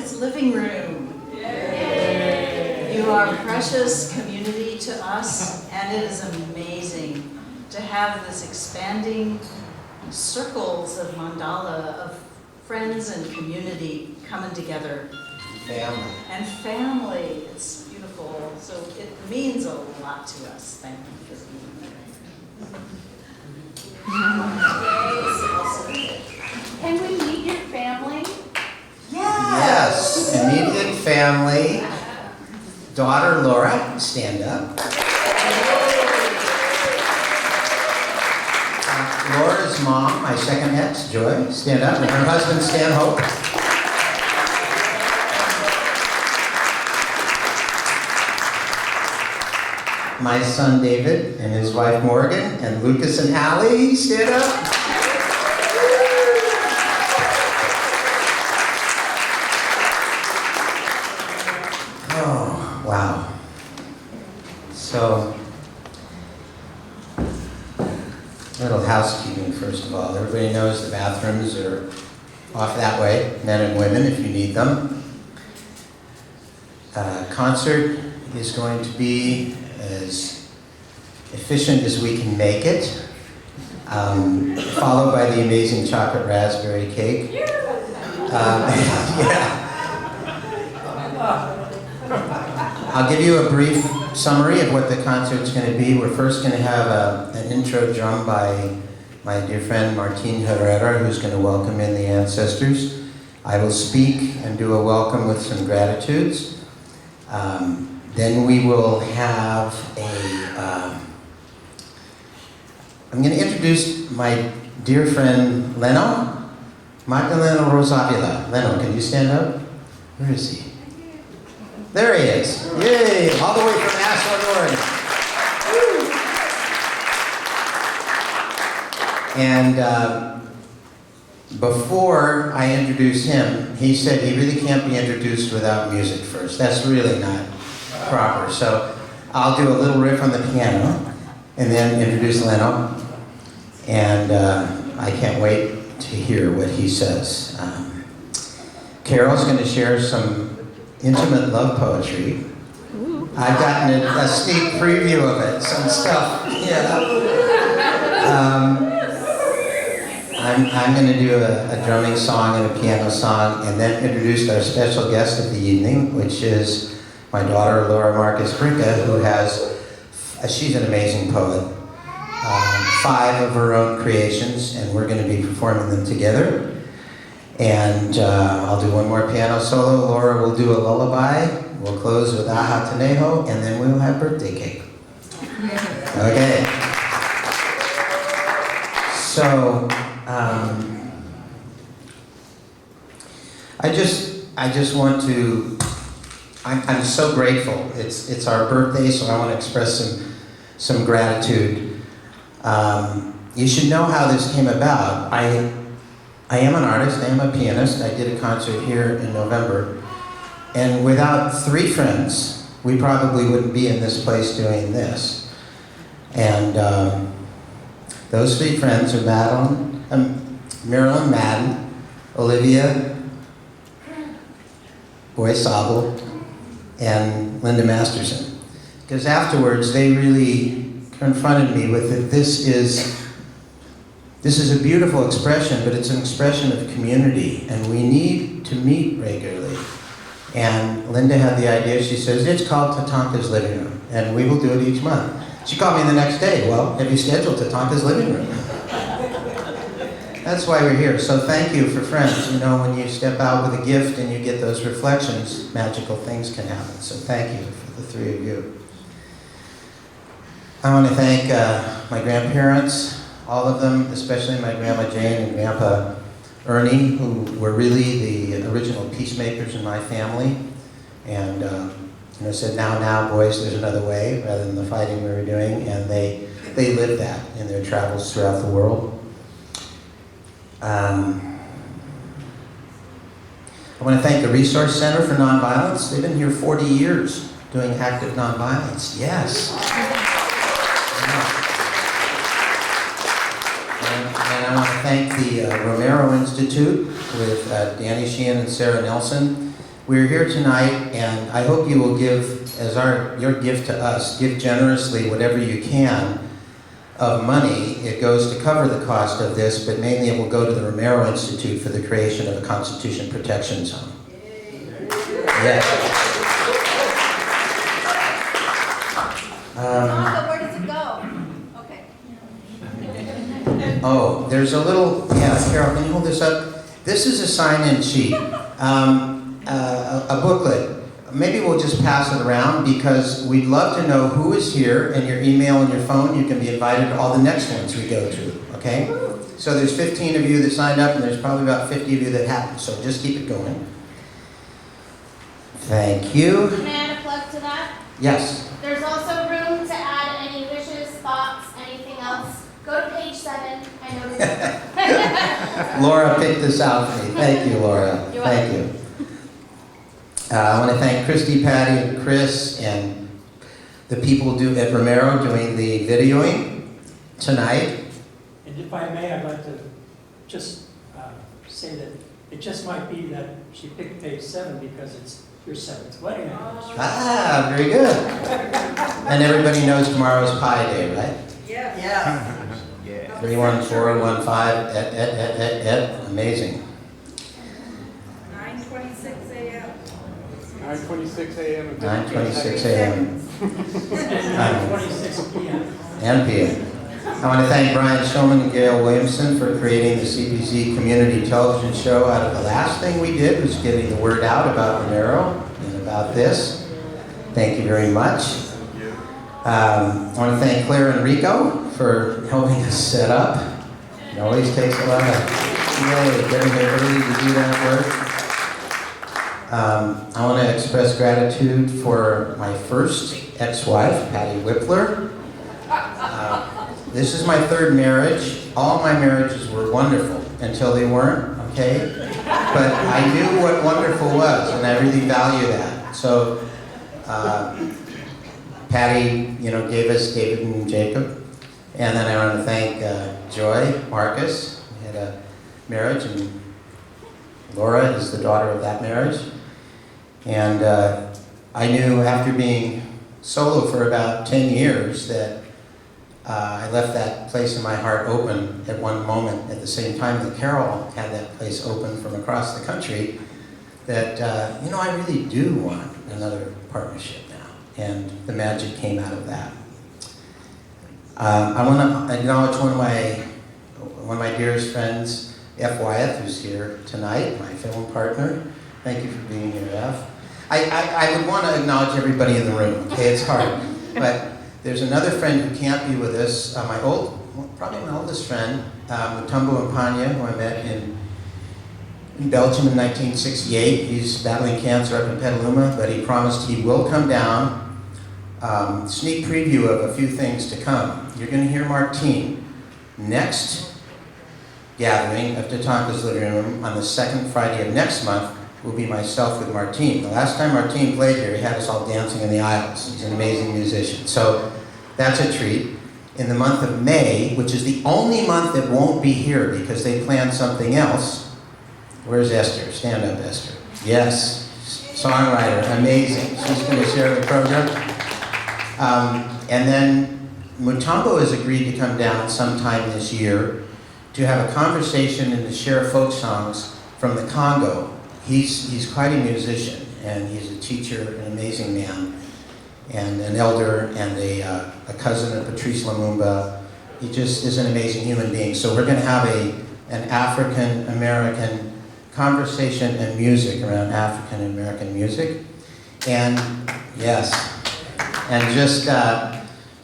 Tatanka's living room. Yay. You are precious community to us, and it is amazing to have this expanding circles of mandala, of friends and community coming together. Family. And family. It's beautiful. So it means a lot to us. Thank you for being here. Can we meet your family? Yes, immediate family. Daughter Laura, stand up. Laura's mom, my second ex, Joy, stand up. And her husband, Stanhope. My son David and his wife Morgan, and Lucas and Allie, stand up. Oh, wow. So, a little housekeeping first of all. Everybody knows the bathrooms are off that way, men and women if you need them. Concert is going to be as efficient as we can make it, followed by the amazing chocolate raspberry cake. Yeah. I'll give you a brief summary of what the concert's going to be. We're first going to have an intro drum by my dear friend Martin Herrera, who's going to welcome in the ancestors. I will speak and do a welcome with some gratitudes. Then we will have I'm going to introduce my dear friend Leno, Magdaleno Rosavila. Leno, can you stand up? Where is he? There he is. Yay! All the way from Ashland, Oregon. And before I introduce him, he said he really can't be introduced without music first. That's really not proper. So I'll do a little riff on the piano and then introduce Leno. And I can't wait to hear what he says. Carol's going to share some intimate love poetry. I've gotten a sneak preview of it, some stuff. Yeah. I'm going to do a drumming song and a piano song, and then introduce our special guest of the evening, which is my daughter Laura Marcus Brinca, who has, she's an amazing poet. 5 of her own creations, and we're going to be performing them together. And I'll do one more piano solo. Laura will do a lullaby. We'll close with Aha Tanejo, and then we'll have birthday cake. Okay. So, I just want to. I'm so grateful. It's our birthday, so I want to express some gratitude. You should know how this came about. I am an artist, I am a pianist. I did a concert here in November. And without 3 friends, we probably wouldn't be in this place doing this. And those 3 friends are Marilyn Madden, Olivia Boy-Sable, and Linda Masterson. Because afterwards, they really confronted me with that this is a beautiful expression, but it's an expression of community, and we need to meet regularly. And Linda had the idea, she says, it's called Tatanka's Living Room, and we will do it each month. She called me the next day, well, have you scheduled Tatanka's Living Room? That's why we're here. So thank you for friends. You know, when you step out with a gift and you get those reflections, magical things can happen. So thank you for the 3 of you. I want to thank my grandparents, all of them, especially my Grandma Jane and Grandpa Ernie, who were really the original peacemakers in my family. And said, now, boys, there's another way, rather than the fighting we were doing. And they lived that in their travels throughout the world. I want to thank the Resource Center for Nonviolence. They've been here 40 years doing active nonviolence. Yes. And I want to thank the Romero Institute with Danny Sheehan and Sarah Nelson. We're here tonight, and I hope you will give, as your gift to us, give generously whatever you can of money. It goes to cover the cost of this, but mainly it will go to the Romero Institute for the creation of a Constitution Protection Zone. Yes. Tatanka, where does it go? Okay. Oh, there's a little, yeah, Carol, can you hold this up? This is a sign-in sheet, a booklet. Maybe we'll just pass it around because we'd love to know who is here, and your email and your phone, you can be invited to all the next ones we go to, okay? So there's 15 of you that signed up, and there's probably about 50 of you that haven't, so just keep it going. Thank you. Can I add a plug to that? Yes. There's also room to add any wishes, thoughts, anything else. Go to page 7. I noticed. Laura picked this out for me. Thank you, Laura. You're Thank you. I want to thank Christy, Patty, and Chris, and the people at Romero doing the videoing tonight. And if I may, I'd like to just say that it just might be that she picked page 7 because it's your 7th wedding anniversary. Ah, very good. And everybody knows tomorrow's Pi Day, right? Yeah. 31415, amazing. 9:26 a.m. 9:26 a.m. and 9:26 a.m. And 9:26 p.m. and p.m. I want to thank Brian Shulman and Gail Williamson for creating the CPZ community television show. Out of the last thing we did was getting the word out about Romero and about this. Thank you very much. I want to thank Claire and Rico for helping us set up. It always takes a lot of getting there early to do that work. I want to express gratitude for my first ex-wife, Patty Whippler. This is my 3rd marriage. All my marriages were wonderful until they weren't, okay? But I knew what wonderful was, and I really value that. So, Patty, gave us David and Jacob. And then I want to thank Joy Marcus. We had a marriage, and Laura is the daughter of that marriage. And I knew after being solo for about 10 years that I left that place in my heart open at one moment, at the same time that Carol had that place open from across the country, that, I really do want another partnership now. And the magic came out of that. I want to acknowledge one of my dearest friends, F. Wyeth, who's here tonight, my film partner. Thank you for being here, F. I would want to acknowledge everybody in the room, okay? It's hard. But there's another friend who can't be with us, probably my oldest friend, Mutombo Mpanya, who I met in Belgium in 1968. He's battling cancer up in Petaluma, but he promised he will come down. Sneak preview of a few things to come. You're going to hear Martine. Next gathering of Tatanka's Living Room on the 2nd Friday of next month will be myself with Martine. The last time Martine played here, he had us all dancing in the aisles. He's an amazing musician. So that's a treat. In the month of May, which is the only month that won't be here because they planned something else. Where's Esther? Stand up, Esther. Yes, songwriter, amazing. She's going to share the program. And then Mutombo has agreed to come down sometime this year to have a conversation and to share folk songs from the Congo. He's quite a musician, and he's a teacher, an amazing man, and an elder, and a cousin of Patrice Lumumba. He just is an amazing human being. So we're going to have an African-American conversation and music around African-American music. And yes, and just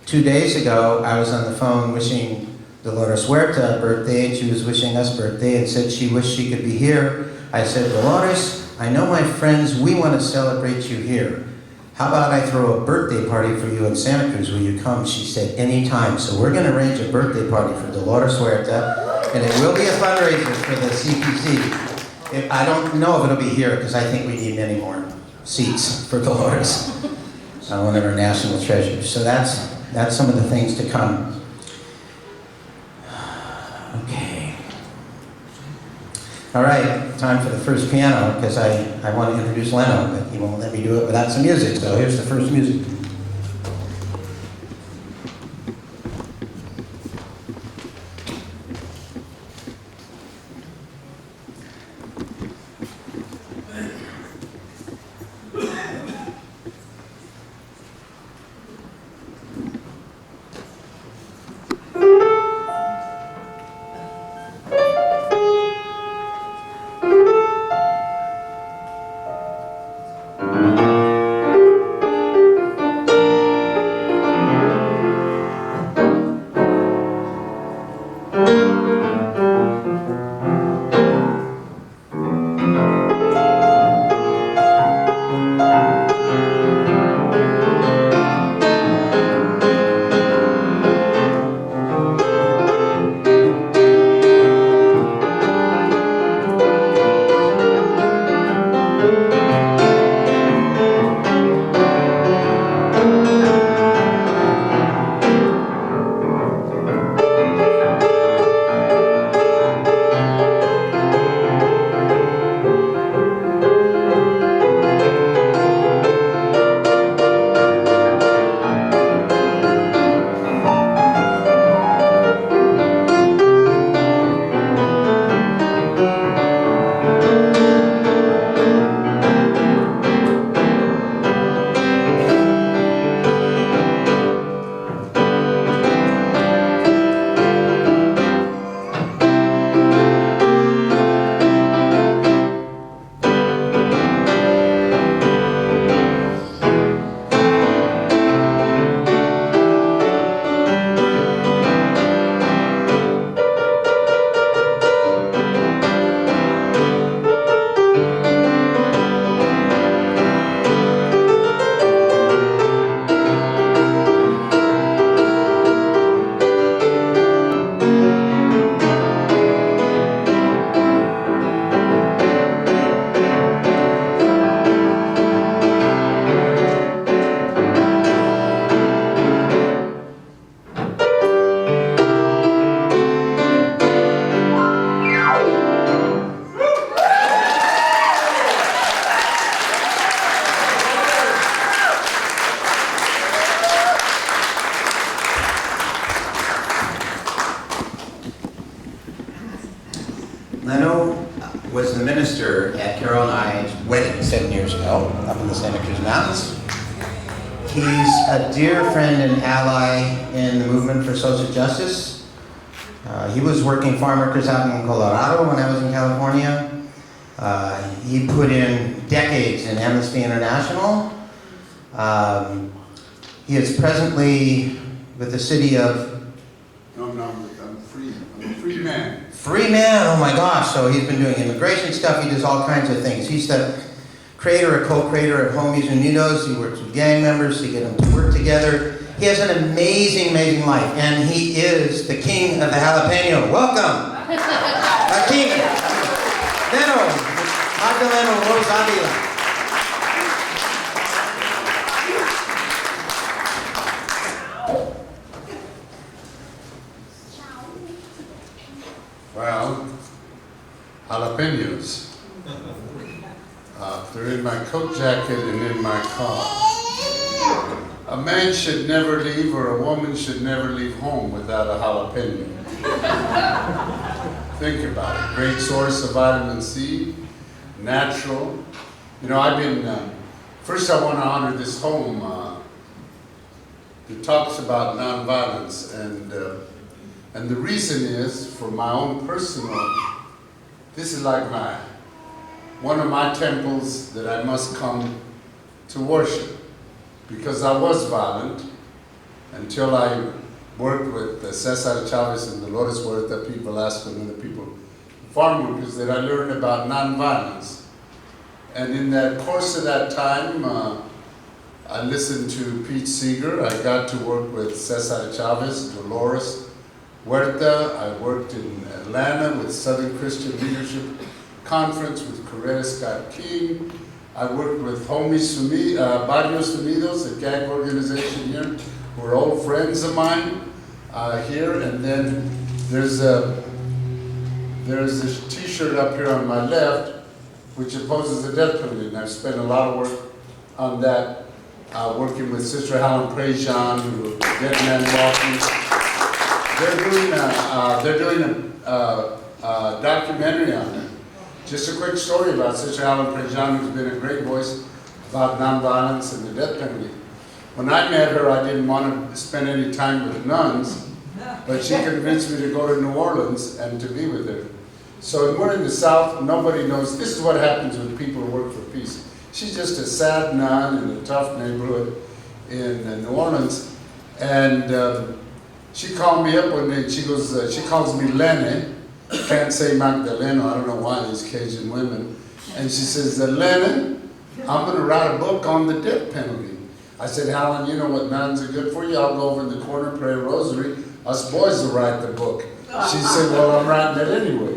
2 days ago, I was on the phone wishing Dolores Huerta birthday, and she was wishing us birthday and said she wished she could be here. I said, Dolores, I know my friends, we want to celebrate you here. How about I throw a birthday party for you in Santa Cruz? Will you come? She said, anytime. So we're going to arrange a birthday party for Dolores Huerta, and it will be a fundraiser for the CPC. I don't know if it'll be here, because I think we need many more seats for Dolores, one of our national treasures. So that's some of the things to come. Okay. All right, time for the first piano, because I want to introduce Leno, but he won't let me do it without some music, so here's the first music. Leno was the minister at Carol and I's wedding 7 years ago, up in the Santa Cruz Mountains. He's a dear friend and ally in the movement for social justice. He was working farm workers out in Colorado when I was in California. He put in decades in Amnesty International. He is presently with the city of... No, I'm free. I'm a free man. Free man, oh my gosh. So he's been doing immigration stuff. He does all kinds of things. He's the creator or co-creator of Homies Unidos. He works with gang members to get them to work together. He has an amazing, amazing life. And he is the king of the jalapeno. Welcome. The king. Leno, Magdaleno Rose Avila. Well, jalapenos. They're in my coat jacket and in my car. A man should never leave, or a woman should never leave home without a jalapeno. Think about it. Great source of vitamin C, natural. You know, I've been, first I want to honor this home that talks about nonviolence, and the reason is, for my own personal, this is like one of my temples that I must come to worship. Because I was violent until I worked with Cesar Chavez and Dolores Huerta, people Aspen, and the people, farm workers, that I learned about nonviolence. And in that course of that time, I listened to Pete Seeger. I got to work with Cesar Chavez, Dolores Huerta. I worked in Atlanta with Southern Christian Leadership Conference with Coretta Scott King. I worked with Homies Barrios Unidos, a gag organization here, who are old friends of mine here. And then there's there's this T-shirt up here on my left, which opposes the death penalty, and I've spent a lot of work on that, working with Sister Helen Prejean, who Dead Man Walking. They're doing a documentary on it. Just a quick story about Sister Helen Prejean, who's been a great voice about nonviolence and the death penalty. When I met her, I didn't want to spend any time with nuns, but she convinced me to go to New Orleans and to be with her. So when we're in the South, nobody knows. This is what happens when people work for peace. She's just a sad nun in a tough neighborhood in New Orleans. And she called me up one day, and she goes, she calls me Lenny. Can't say Magdalena, I don't know why, these Cajun women. And she says, Lenny, I'm going to write a book on the death penalty. I said, Helen, you know what nuns are good for you? I'll go over in the corner, pray a rosary. Us boys will write the book. She said, well, I'm writing it anyway.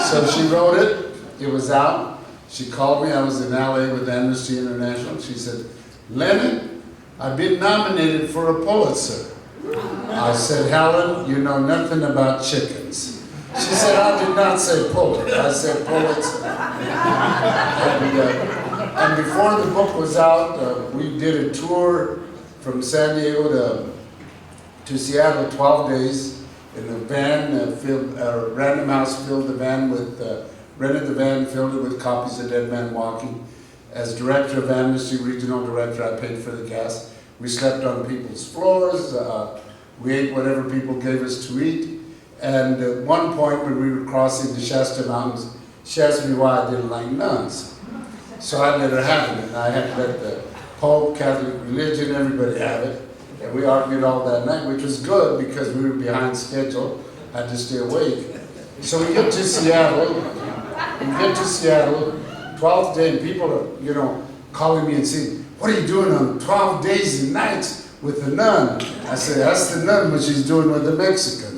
So she wrote it. It was out. She called me. I was in LA with Amnesty International. She said, Lenny, I've been nominated for a Pulitzer. I said, Helen, you know nothing about chickens. She said, I did not say Pulitzer. I said Pulitzer. And before the book was out, we did a tour from San Diego to Seattle, 12 days in a van, Random House filled the van with, rented the van, filled it with copies of Dead Man Walking. As director of Amnesty, regional director, I paid for the gas. We slept on people's floors. We ate whatever people gave us to eat. And at one point when we were crossing the Shasta Mountains, she asked me why I didn't like nuns. So I let her have it, and I had to let the Pope, Catholic religion, everybody have it. And we argued all that night, which was good because we were behind schedule, had to stay awake. So we get to Seattle, 12th day, and people are, you know, calling me and saying, what are you doing on 12 days and nights with the nun? I said, that's the nun, what she's doing with the Mexican.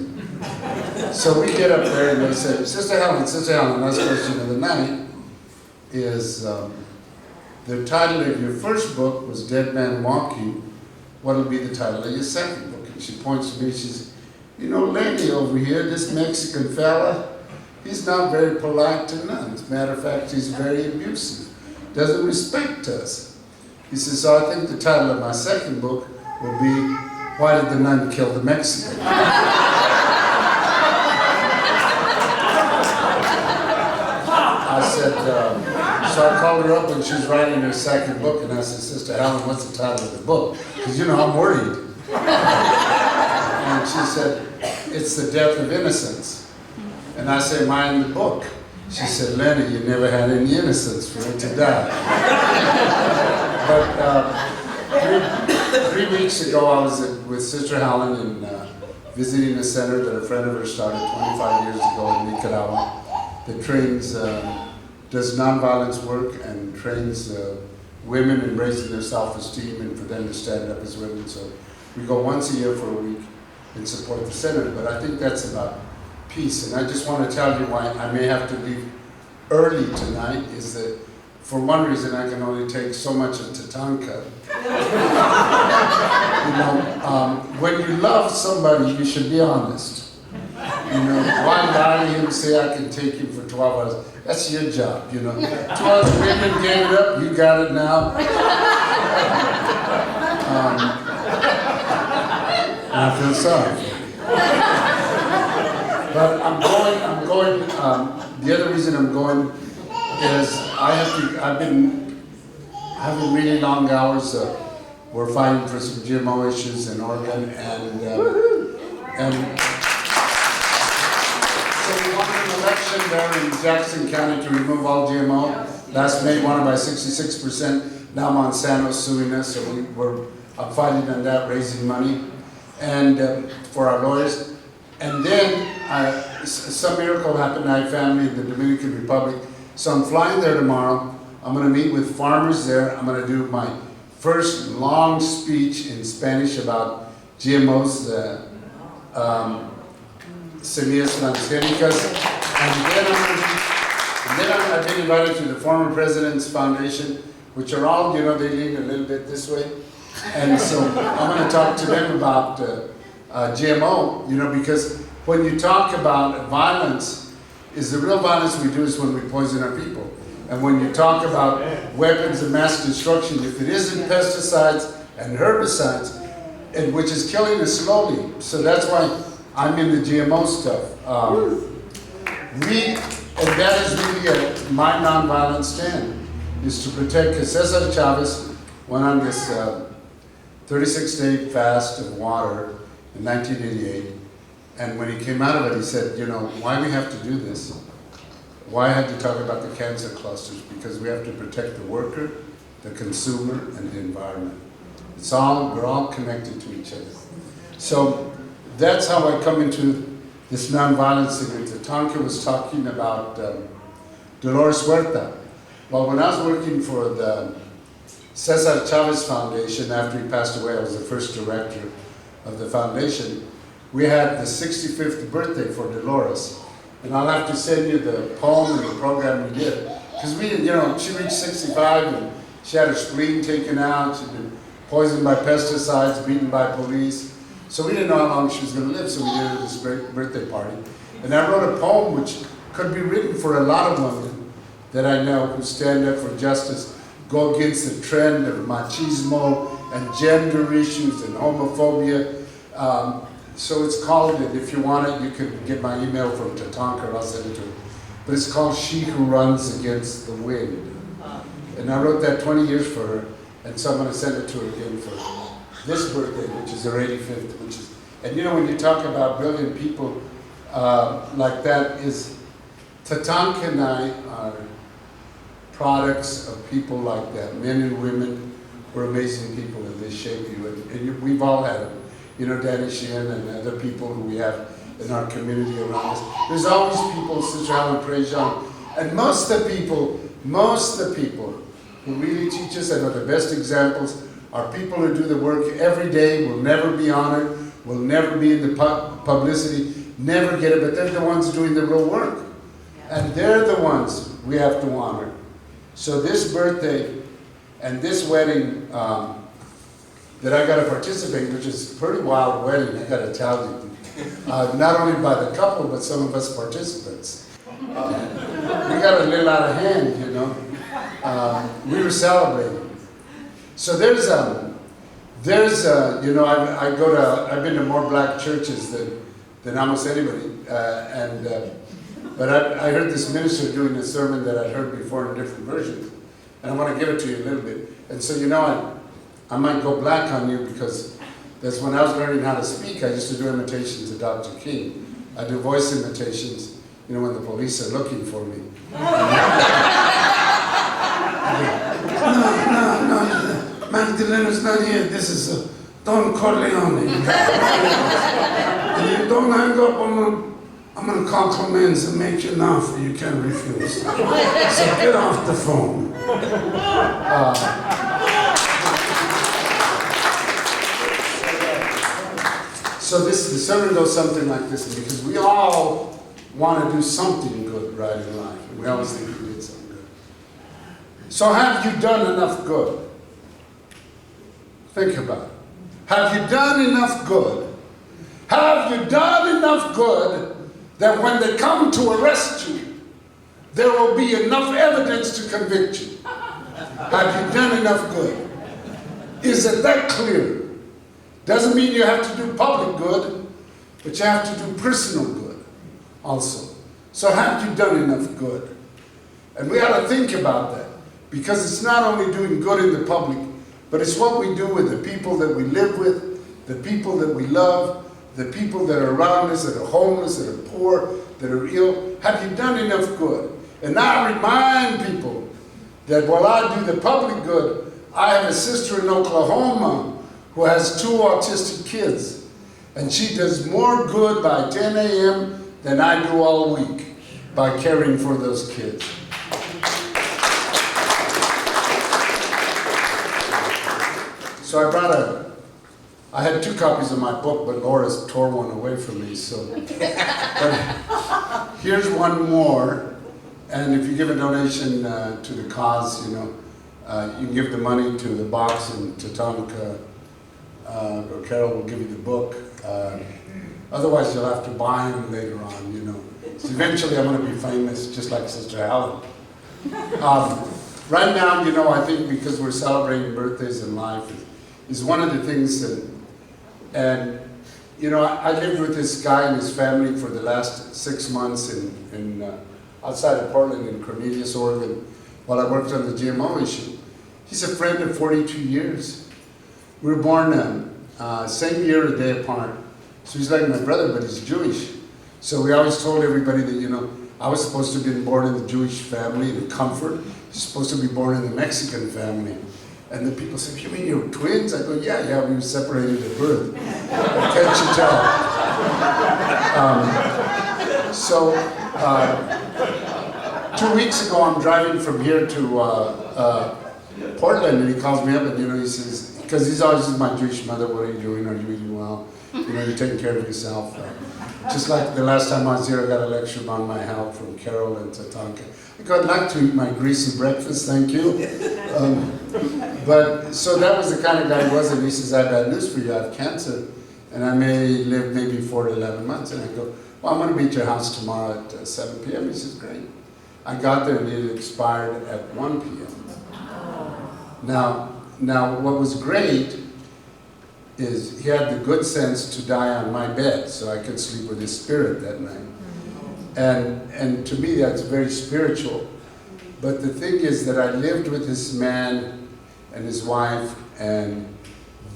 So we get up there and they say, Sister Helen, last question of the night is, the title of your first book was Dead Man Walking. What'll be the title of your second book? And she points to me, she says, you know, Lenny over here, this Mexican fella, he's not very polite to nuns. Matter of fact, he's very abusive, doesn't respect us. He says, so I think the title of my second book will be, Why Did the Nun Kill the Mexican? I said, so I called her up when she was writing her second book, and I said, Sister Helen, what's the title of the book? Because, you know, I'm worried. And she said, it's The Death of Innocence. And I said, am I in the book? She said, Lenny, you never had any innocence for it to die. But 3 weeks ago, I was with Sister Helen and visiting a center that a friend of hers started 25 years ago in Nicaragua that trains, does nonviolence work and trains women in raising their self-esteem and for them to stand up as women. So we go once a year for a week and support the center. But I think that's about peace. And I just want to tell you why I may have to leave early tonight is that for one reason I can only take so much of Tatanka. You know, when you love somebody, you should be honest. You know, why lie to him and say I can take him for 12 hours? That's your job, you know. 12 women gave it up, you got it now. I feel sorry for you. But I'm going, the other reason I'm going is I've been having really long hours. We're fighting for some GMO issues in Oregon, and so we won an election there in Jackson County to remove all GMO. Last May, won by 66%. Now Monsanto's suing us, so I'm fighting on that, raising money, and for our lawyers. And then some miracle happened. I have family in the Dominican Republic, so I'm flying there tomorrow. I'm going to meet with farmers there. I'm going to do my first long speech in Spanish about GMOs, semillas transgénicas, and then I've been invited to the former president's foundation, which are all, you know, they lean a little bit this way, and so I'm going to talk to them about GMO, you know, because when you talk about violence, is the real violence we do is when we poison our people. And when you talk about weapons of mass destruction, if it isn't pesticides and herbicides, and which is killing us slowly. So that's why I'm in the GMO stuff. And that is really my nonviolent stand, is to protect, because Cesar Chavez went on this 36-day fast of water in 1988, and when he came out of it, he said, you know, why we have to do this? Why I had to talk about the cancer clusters? Because we have to protect the worker, the consumer, and the environment. We're all connected to each other. So that's how I come into this nonviolence thing. Tatanka was talking about Dolores Huerta. Well, when I was working for the Cesar Chavez Foundation, after he passed away, I was the first director of the foundation. We had the 65th birthday for Dolores. And I'll have to send you the poem and the program we did. Because she reached 65 and she had her spleen taken out. She'd been poisoned by pesticides, beaten by police. So we didn't know how long she was going to live, so we did her this great birthday party. And I wrote a poem which could be written for a lot of women that I know who stand up for justice, go against the trend of machismo and gender issues and homophobia. So it's called, and if you want it, you can get my email from Tatanka, I'll send it to her. But it's called She Who Runs Against the Wind. And I wrote that 20 years for her, and so I'm going to send it to her again for this birthday, which is her 85th, and you know, when you talk about brilliant people like that, is Tatanka and I are products of people like that, men and women who are amazing people, and they shape you, and we've all had them. You know, Danny Sheehan and other people who we have in our community around us. There's always people, Sister Helen Prejean, and most of the people who really teach us and are the best examples are people who do the work every day, will never be honored, will never be in the publicity, never get it, but they're the ones doing the real work. And they're the ones we have to honor. So this birthday and this wedding that I got to participate, which is a pretty wild wedding, I got to tell you. Not only by the couple, but some of us participants. We got a little out of hand, you know. We were celebrating. So there's you know, I've been to more black churches than almost anybody, but I heard this minister doing a sermon that I'd heard before in different versions, and I want to give it to you a little bit. And so, you know, I might go black on you, because that's when I was learning how to speak. I used to do imitations of Dr. King. I do voice imitations, you know, when the police are looking for me. No, Magdalena's not here. This is Don Corleone. And you don't hang up, I'm going to call Clemens and make you an offer you can't refuse. So get off the phone. So the sermon goes something like this, because we all want to do something good right in life. And we always think we did something good. So have you done enough good? Think about it. Have you done enough good? Have you done enough good that when they come to arrest you, there will be enough evidence to convict you? Have you done enough good? Is it that clear? Doesn't mean you have to do public good, but you have to do personal good also. So have you done enough good? And we ought to think about that, because it's not only doing good in the public, but it's what we do with the people that we live with, the people that we love, the people that are around us, that are homeless, that are poor, that are ill. Have you done enough good? And I remind people that while I do the public good, I have a sister in Oklahoma who has 2 autistic kids, and she does more good by 10 a.m. than I do all week by caring for those kids. So I had 2 copies of my book, but Laura's tore one away from me, so. But here's one more, and if you give a donation to the cause, you know, you can give the money to the box in Tatanka, or Carol will give you the book. Otherwise, you'll have to buy them later on, you know. So eventually I'm going to be famous, just like Sister Helen. Right now, you know, I think because we're celebrating birthdays in life is one of the things that, and you know, I lived with this guy and his family for the last 6 months in outside of Portland in Cornelius, Oregon, while I worked on the GMO issue. He's a friend of 42 years. We were born same year, a day apart. So he's like my brother, but he's Jewish. So we always told everybody that, you know, I was supposed to have been born in the Jewish family, the comfort. He's supposed to be born in the Mexican family. And the people said, you mean you're twins? I go, yeah, we were separated at birth. Can't you tell? So 2 weeks ago, I'm driving from here to Portland, and he calls me up, and you know, he says, because he's always says, my Jewish mother, what are you doing? Are you eating well? You know, you're taking care of yourself. Just like the last time I was here, I got a lecture on my health from Carol and Tatanka. I go, I'd like to eat my greasy breakfast, thank you. But so that was the kind of guy he was, and he says, I have bad news for you, I have cancer, and I may live maybe 4 to 11 months. And I go, well, I'm going to be at your house tomorrow at 7 p.m. He says, great. I got there and it expired at 1 p.m. Now, what was great is he had the good sense to die on my bed so I could sleep with his spirit that night. And to me, that's very spiritual. But the thing is that I lived with this man and his wife, and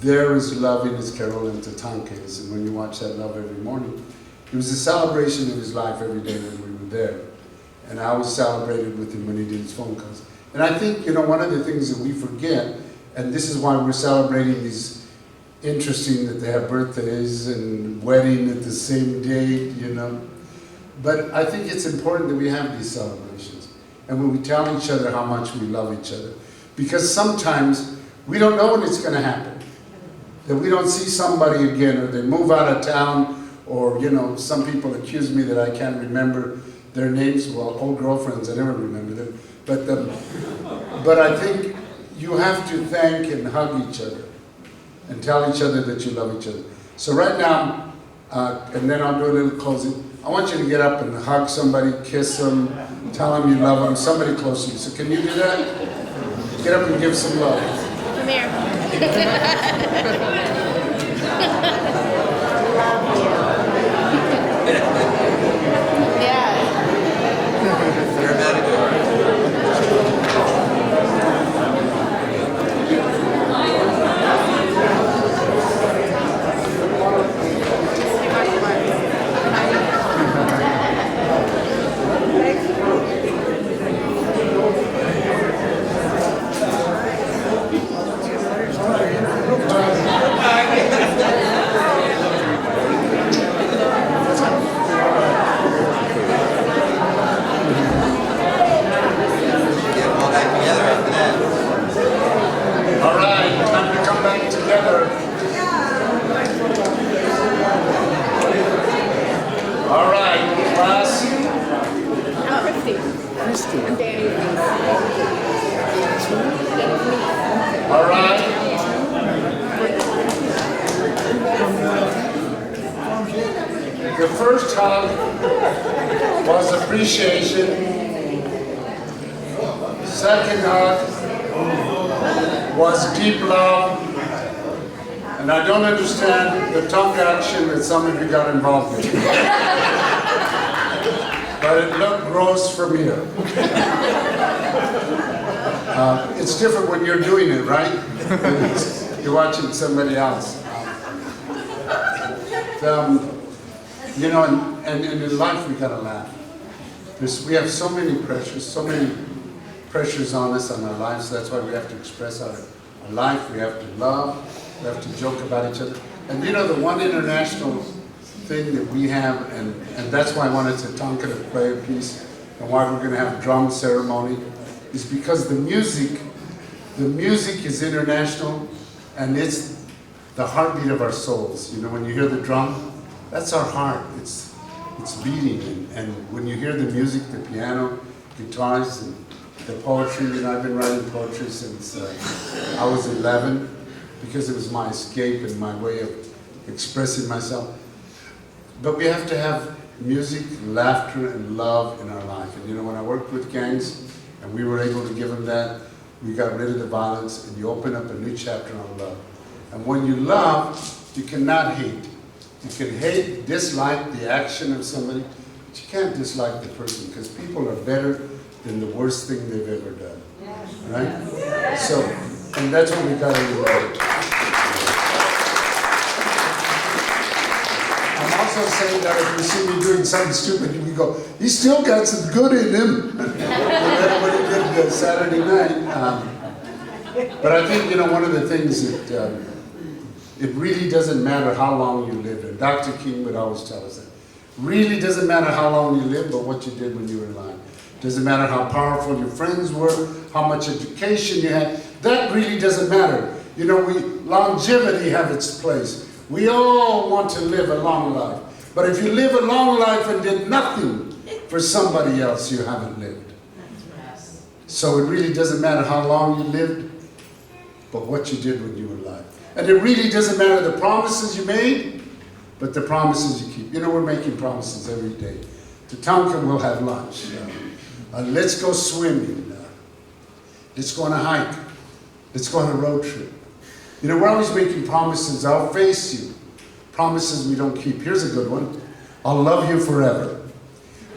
there is love in his Carol and Tatanka's. And when you watch that love every morning, it was a celebration of his life every day when we were there. And I always celebrated with him when he did his phone calls. And I think, you know, one of the things that we forget, and this is why we're celebrating these, interesting that they have birthdays and wedding at the same date, you know. But I think it's important that we have these celebrations. And when we tell each other how much we love each other. Because sometimes we don't know when it's going to happen. That we don't see somebody again, or they move out of town, or, you know, some people accuse me that I can't remember their names. Well, old girlfriends, I never remember them. But I think you have to thank and hug each other and tell each other that you love each other. So right now, and then I'll do a little closing, I want you to get up and hug somebody, kiss them, tell them you love them, somebody close to you. So can you do that? Get up and give some love. Come here. All right. The first hug was appreciation. Second hug was deep love. And I don't understand the tongue action that some of you got involved in. But it looked gross from here. It's different when you're doing it, right? You're watching somebody else. You know, and in life we gotta laugh. We have so many pressures on us on our lives. So that's why we have to express our life. We have to love. We have to joke about each other. And you know, the one international thing that we have, and that's why I wanted Tatanka to play a piece, and why we're going to have a drum ceremony, is because the music is international, and it's the heartbeat of our souls. You know, when you hear the drum, that's our heart. It's beating, and when you hear the music, the piano, guitars, and the poetry. You know, I've been writing poetry since I was 11, because it was my escape and my way of expressing myself. But we have to have music, laughter, and love in our life. And you know, when I worked with gangs and we were able to give them that, we got rid of the violence and you open up a new chapter on love. And when you love, you cannot hate. You can hate, dislike the action of somebody, but you can't dislike the person because people are better than the worst thing they've ever done. Right? So, and that's what we got to remember. I'm also saying that if you see me doing something stupid, you can go, he still got some good in him. That's what he did Saturday night. But I think, you know, one of the things that it really doesn't matter how long you live. And Dr. King would always tell us that. Really doesn't matter how long you live, but what you did when you were alive. Doesn't matter how powerful your friends were, how much education you had. That really doesn't matter. You know, longevity have its place. We all want to live a long life. But if you live a long life and did nothing for somebody else, you haven't lived. So it really doesn't matter how long you lived, but what you did when you were alive. And it really doesn't matter the promises you made, but the promises you keep. You know, we're making promises every day. Tatanka will have lunch. Let's go swimming. Let's go on a hike. Let's go on a road trip. You know, we're always making promises. I'll face you. Promises we don't keep. Here's a good one. I'll love you forever.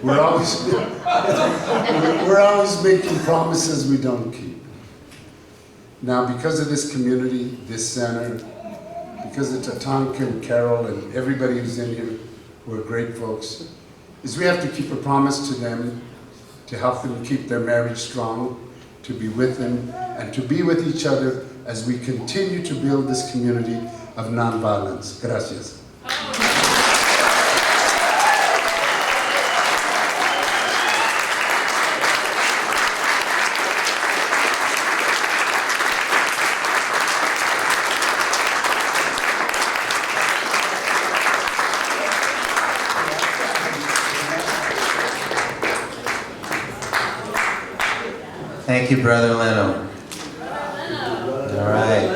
We're always, we're always making promises we don't keep. Now, because of this community, this center, because of Tatanka and Carol and everybody who's in here, who are great folks, is we have to keep a promise to them to help them keep their marriage strong, to be with them, and to be with each other as we continue to build this community of nonviolence. Gracias. Thank you, Brother Leno. All right.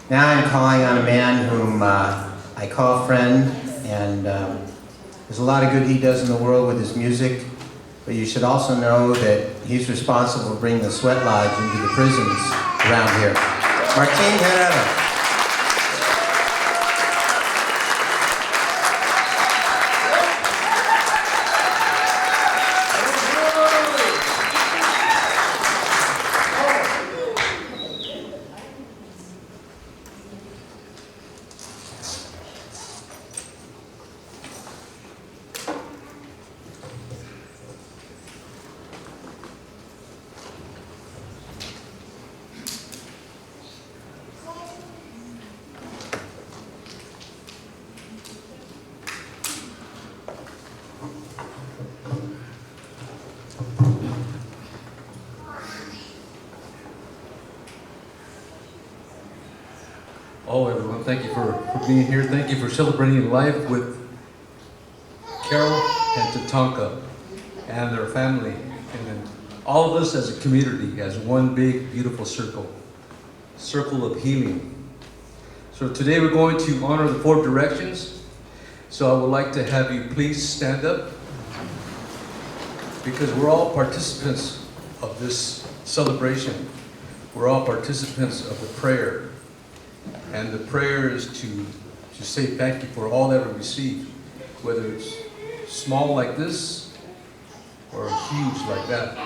Now I'm calling on a man whom I call friend, and there's a lot of good he does in the world with his music, but you should also know that he's responsible for bringing the sweat lodge into the prisons around here. Martin Herrera. Oh, everyone, thank you for being here. Thank you for celebrating life with Carol and Tatanka and their family. And then all of us as a community, as one big, beautiful circle of healing. So today we're going to honor the 4 directions. So I would like to have you please stand up, because we're all participants of this celebration. We're all participants of the prayer. And the prayer is to say thank you for all that we receive, whether it's small like this or huge like that.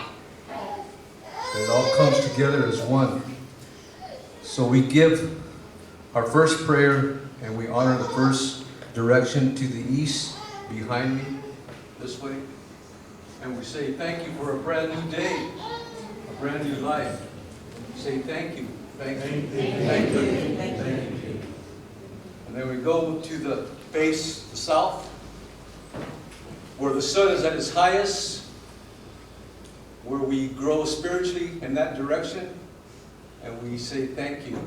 That it all comes together as one. So we give our first prayer and we honor the first direction to the east behind me, this way. And we say thank you for a brand new day, a brand new life. Say thank you. Thank you. Thank you. Thank you. And then we go to the face, the south, where the sun is at its highest, where we grow spiritually in that direction, and we say thank you.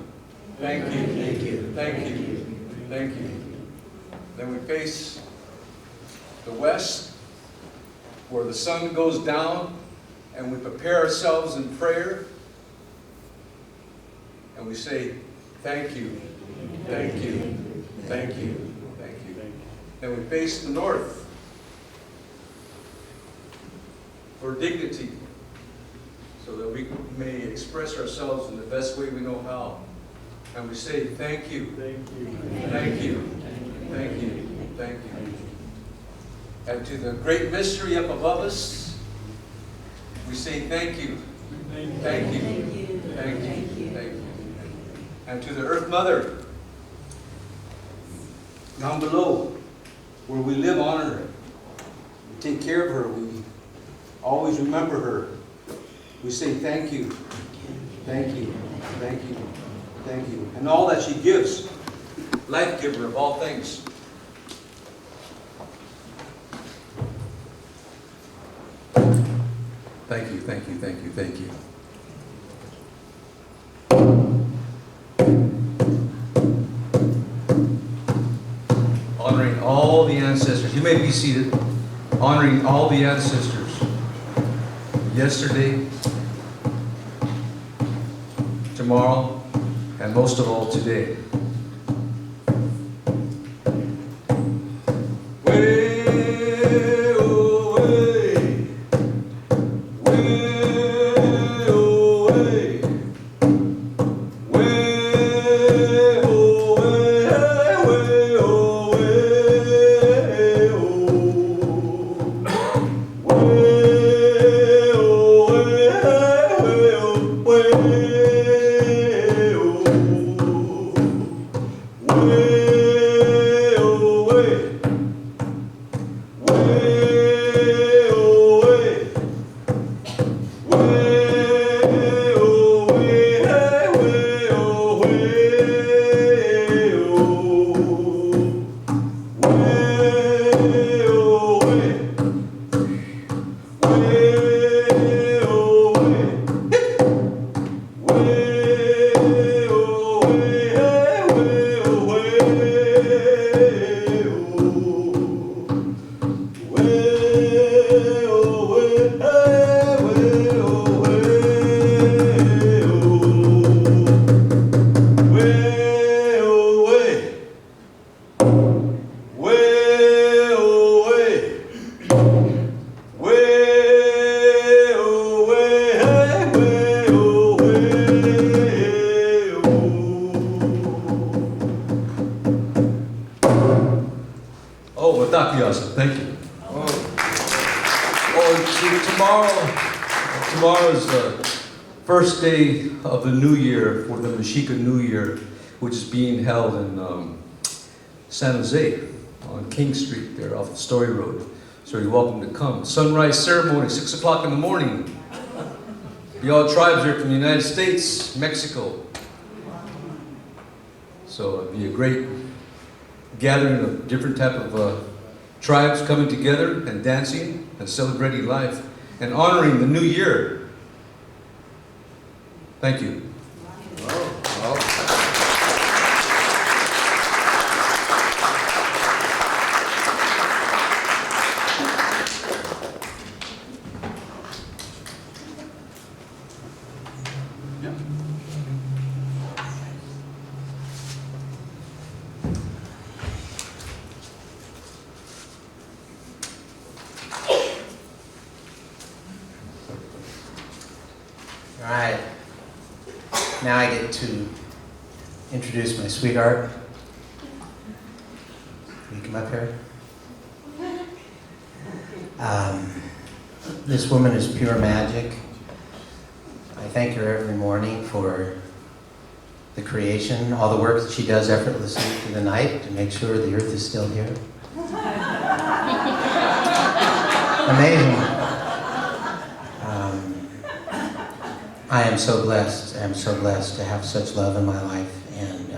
Thank you. Thank you. Thank you. Thank you. Then we face the west, where the sun goes down, and we prepare ourselves in prayer. And we say, thank you, thank you, thank you, thank you. and we face the north for dignity, so that we may express ourselves in the best way we know how. And we say, thank you. Thank you. Thank you. Thank you. Thank you. And to the great mystery up above us, we say thank you. Thank you. Thank you. Thank you. Thank you. Thank you. And to the Earth Mother, down below, where we live, honor her. We take care of her. We always remember her. We say thank you. Thank you. Thank you. Thank you. And all that she gives, life giver of all things. Thank you, thank you, thank you, thank you. Honoring all the ancestors. You may be seated. Honoring all the ancestors. Yesterday, tomorrow, and most of all today. Thank you. Tomorrow's the first day of the new year for the Mexica New Year, which is being held in San Jose on King Street there off the Story Road. So you're welcome to come. Sunrise ceremony, 6 o'clock in the morning. Be all tribes here from the United States, Mexico. So it'll be a great gathering of different type of tribes coming together and dancing and celebrating life and honoring the new year. Thank you. All right. Now I get to introduce my sweetheart. Can you come up here? This woman is pure magic. I thank her every morning for the creation, all the work that she does effortlessly through the night to make sure the earth is still here. Amazing. I am so blessed. I am so blessed to have such love in my life. And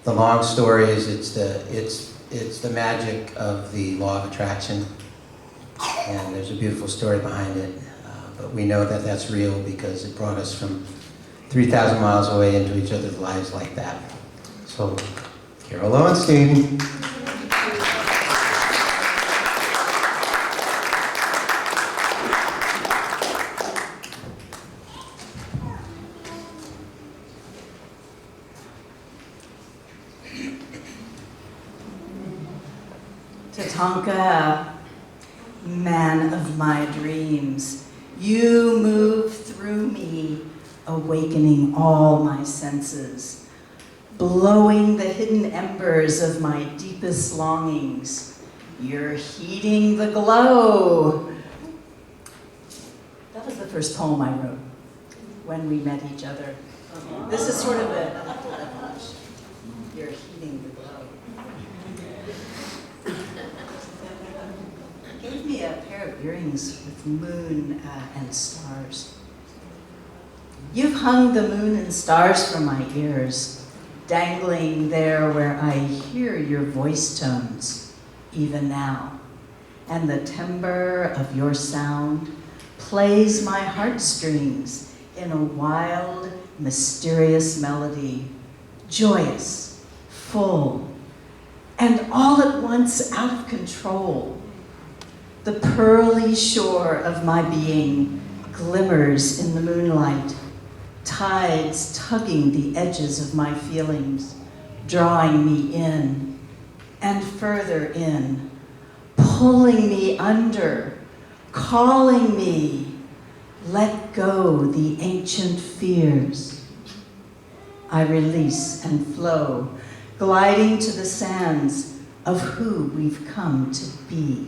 the long story is it's the magic of the law of attraction. And there's a beautiful story behind it. But we know that that's real because it brought us from 3,000 miles away into each other's lives like that. So, Carol Lowenstein. Tatanka, man of my dreams, you move through me, awakening all my senses, blowing the hidden embers of my deepest longings. You're heating the glow. That was the first poem I wrote when we met each other. This is sort of a you're heating the glow. He gave me a pair of earrings with moon and stars. You've hung the moon and stars from my ears, dangling there where I hear your voice tones, even now. And the timbre of your sound plays my heartstrings in a wild, mysterious melody, joyous, full, and all at once out of control. The pearly shore of my being glimmers in the moonlight, tides tugging the edges of my feelings, drawing me in and further in, pulling me under, calling me, let go the ancient fears. I release and flow, gliding to the sands of who we've come to be,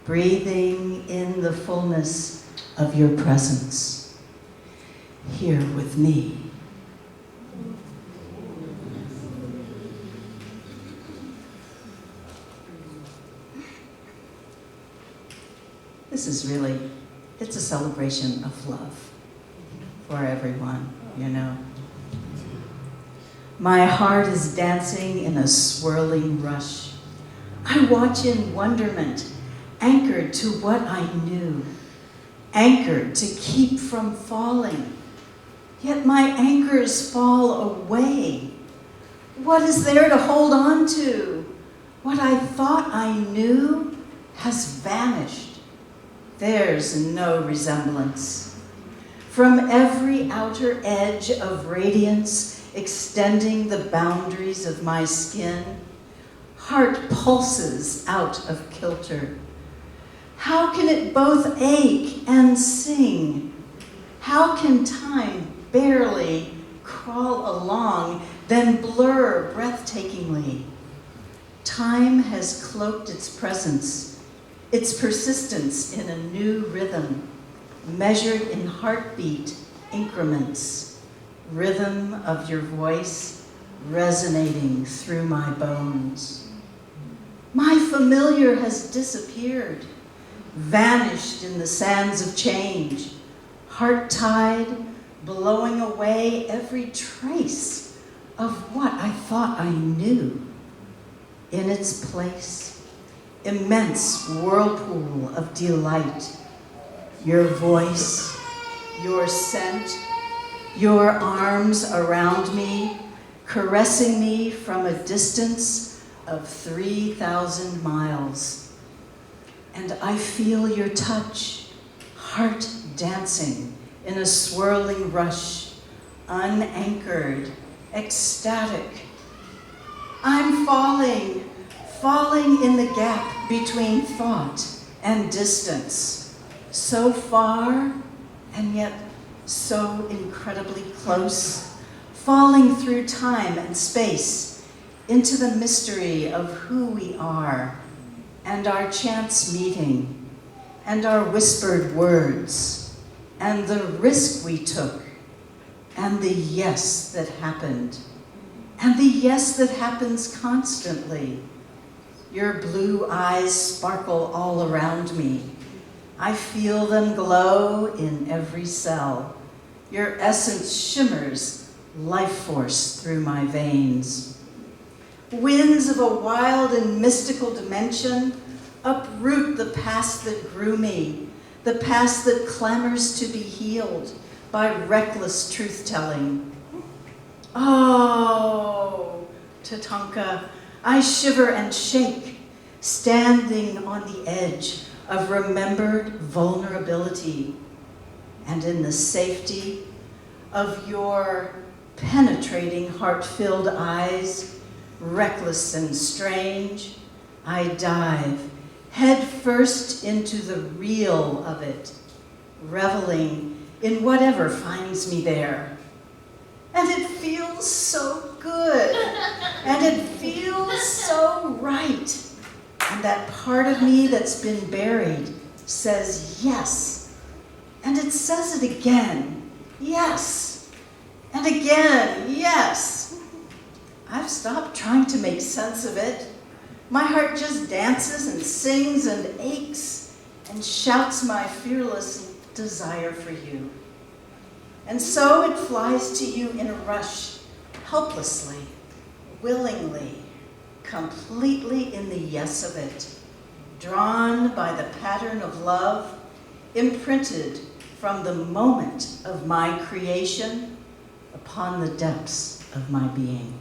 breathing in the fullness of your presence, here with me. This is really, it's a celebration of love for everyone, you know. My heart is dancing in a swirling rush. I watch in wonderment, anchored to what I knew, anchored to keep from falling. Yet my anchors fall away. What is there to hold on to? What I thought I knew has vanished. There's no resemblance. From every outer edge of radiance extending the boundaries of my skin, heart pulses out of kilter. How can it both ache and sing? How can time barely crawl along, then blur breathtakingly? Time has cloaked its presence, its persistence in a new rhythm, measured in heartbeat increments, rhythm of your voice resonating through my bones. My familiar has disappeared, vanished in the sands of change, heart tide blowing away every trace of what I thought I knew. In its place, immense whirlpool of delight, your voice, your scent, your arms around me, caressing me from a distance of 3,000 miles. And I feel your touch, heart dancing in a swirling rush, unanchored, ecstatic. I'm falling, falling in the gap between thought and distance, so far and yet so incredibly close, falling through time and space into the mystery of who we are and our chance meeting and our whispered words and the risk we took and the yes that happened and the yes that happens constantly. Your blue eyes sparkle all around me. I feel them glow in every cell. Your essence shimmers life force through my veins. Winds of a wild and mystical dimension uproot the past that grew me, the past that clamors to be healed by reckless truth-telling. Oh, Tatanka, I shiver and shake, standing on the edge of remembered vulnerability, and in the safety of your penetrating heart-filled eyes, reckless and strange, I dive head first into the real of it, reveling in whatever finds me there. And it feels so good, and it feels so right. And that part of me that's been buried says yes. And it says it again, yes. And again, yes. I've stopped trying to make sense of it. My heart just dances and sings and aches and shouts my fearless desire for you. And so it flies to you in a rush, helplessly, willingly, completely in the yes of it, drawn by the pattern of love, imprinted from the moment of my creation upon the depths of my being.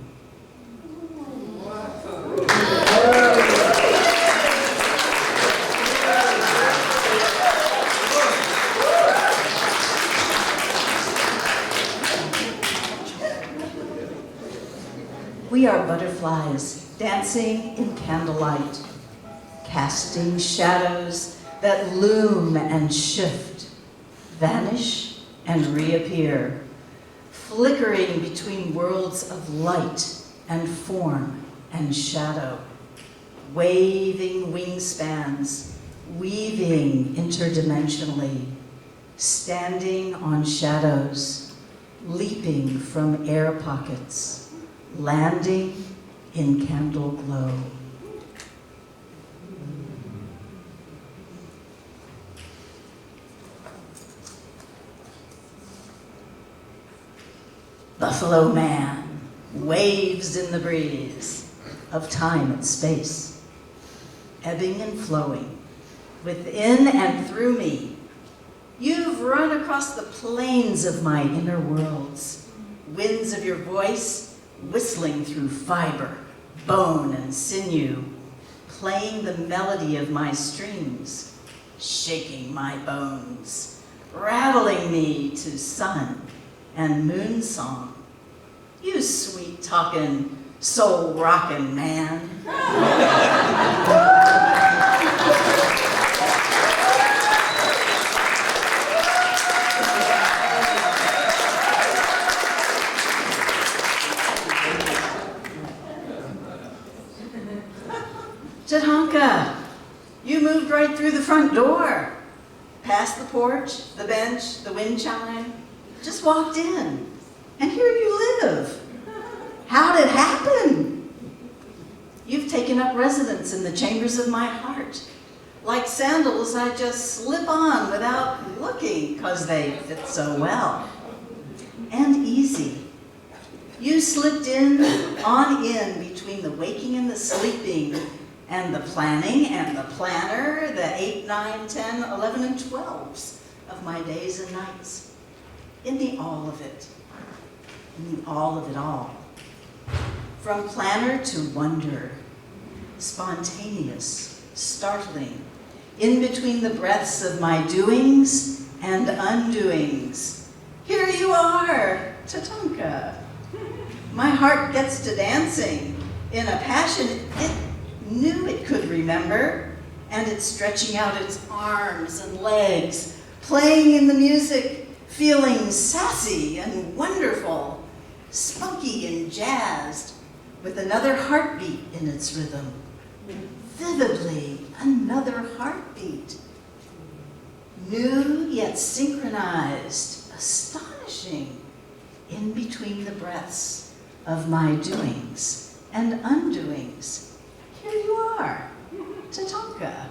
We are butterflies dancing in candlelight, casting shadows that loom and shift, vanish and reappear, flickering between worlds of light and form and shadow, waving wingspans, weaving interdimensionally, standing on shadows, leaping from air pockets, landing in candle glow. Buffalo man waves in the breeze of time and space, ebbing and flowing within and through me. You've run across the plains of my inner worlds, winds of your voice whistling through fiber, bone, and sinew, playing the melody of my streams, shaking my bones, rattling me to sun and moon song. You sweet-talking, soul-rockin' man. Tatanka, you moved right through the front door, past the porch, the bench, the wind chime, just walked in, and here you live. How'd it happen? You've taken up residence in the chambers of my heart. Like sandals I just slip on without looking, 'cause they fit so well. And easy. You slipped on in between the waking and the sleeping, and the planning and the planner, the 8, 9, 10, 11, and 12s of my days and nights. In the all of it. In the all of it all. From planner to wonder. Spontaneous, startling. In between the breaths of my doings and undoings. Here you are, Tatanka. My heart gets to dancing in a passion it knew it could remember, and it's stretching out its arms and legs, playing in the music, feeling sassy and wonderful, spunky and jazzed, with another heartbeat in its rhythm. Vividly, another heartbeat. New yet synchronized, astonishing, in between the breaths of my doings and undoings. Here you are, Tatanka.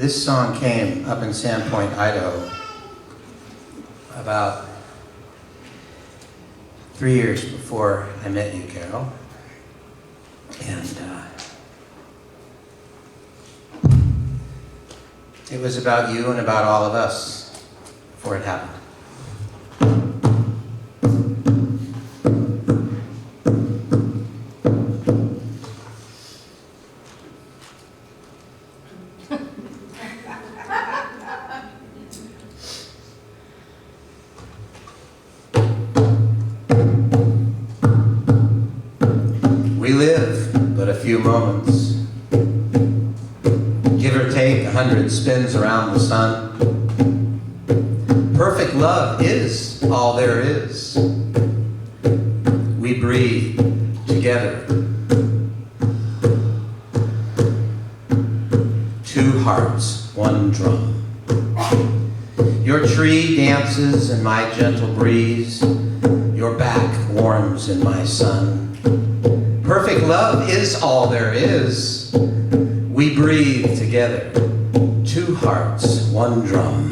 This song came up in Sandpoint, Idaho, about 3 years before I met you, Carol. And it was about you and about all of us before it happened. We live but a few moments. Give or take 100 spins around the sun. Perfect love is all there is. We breathe together. Two hearts, one drum. Your tree dances in my gentle breeze. Your back warms in my sun. Perfect love is all there is. We breathe together. Two hearts, one drum.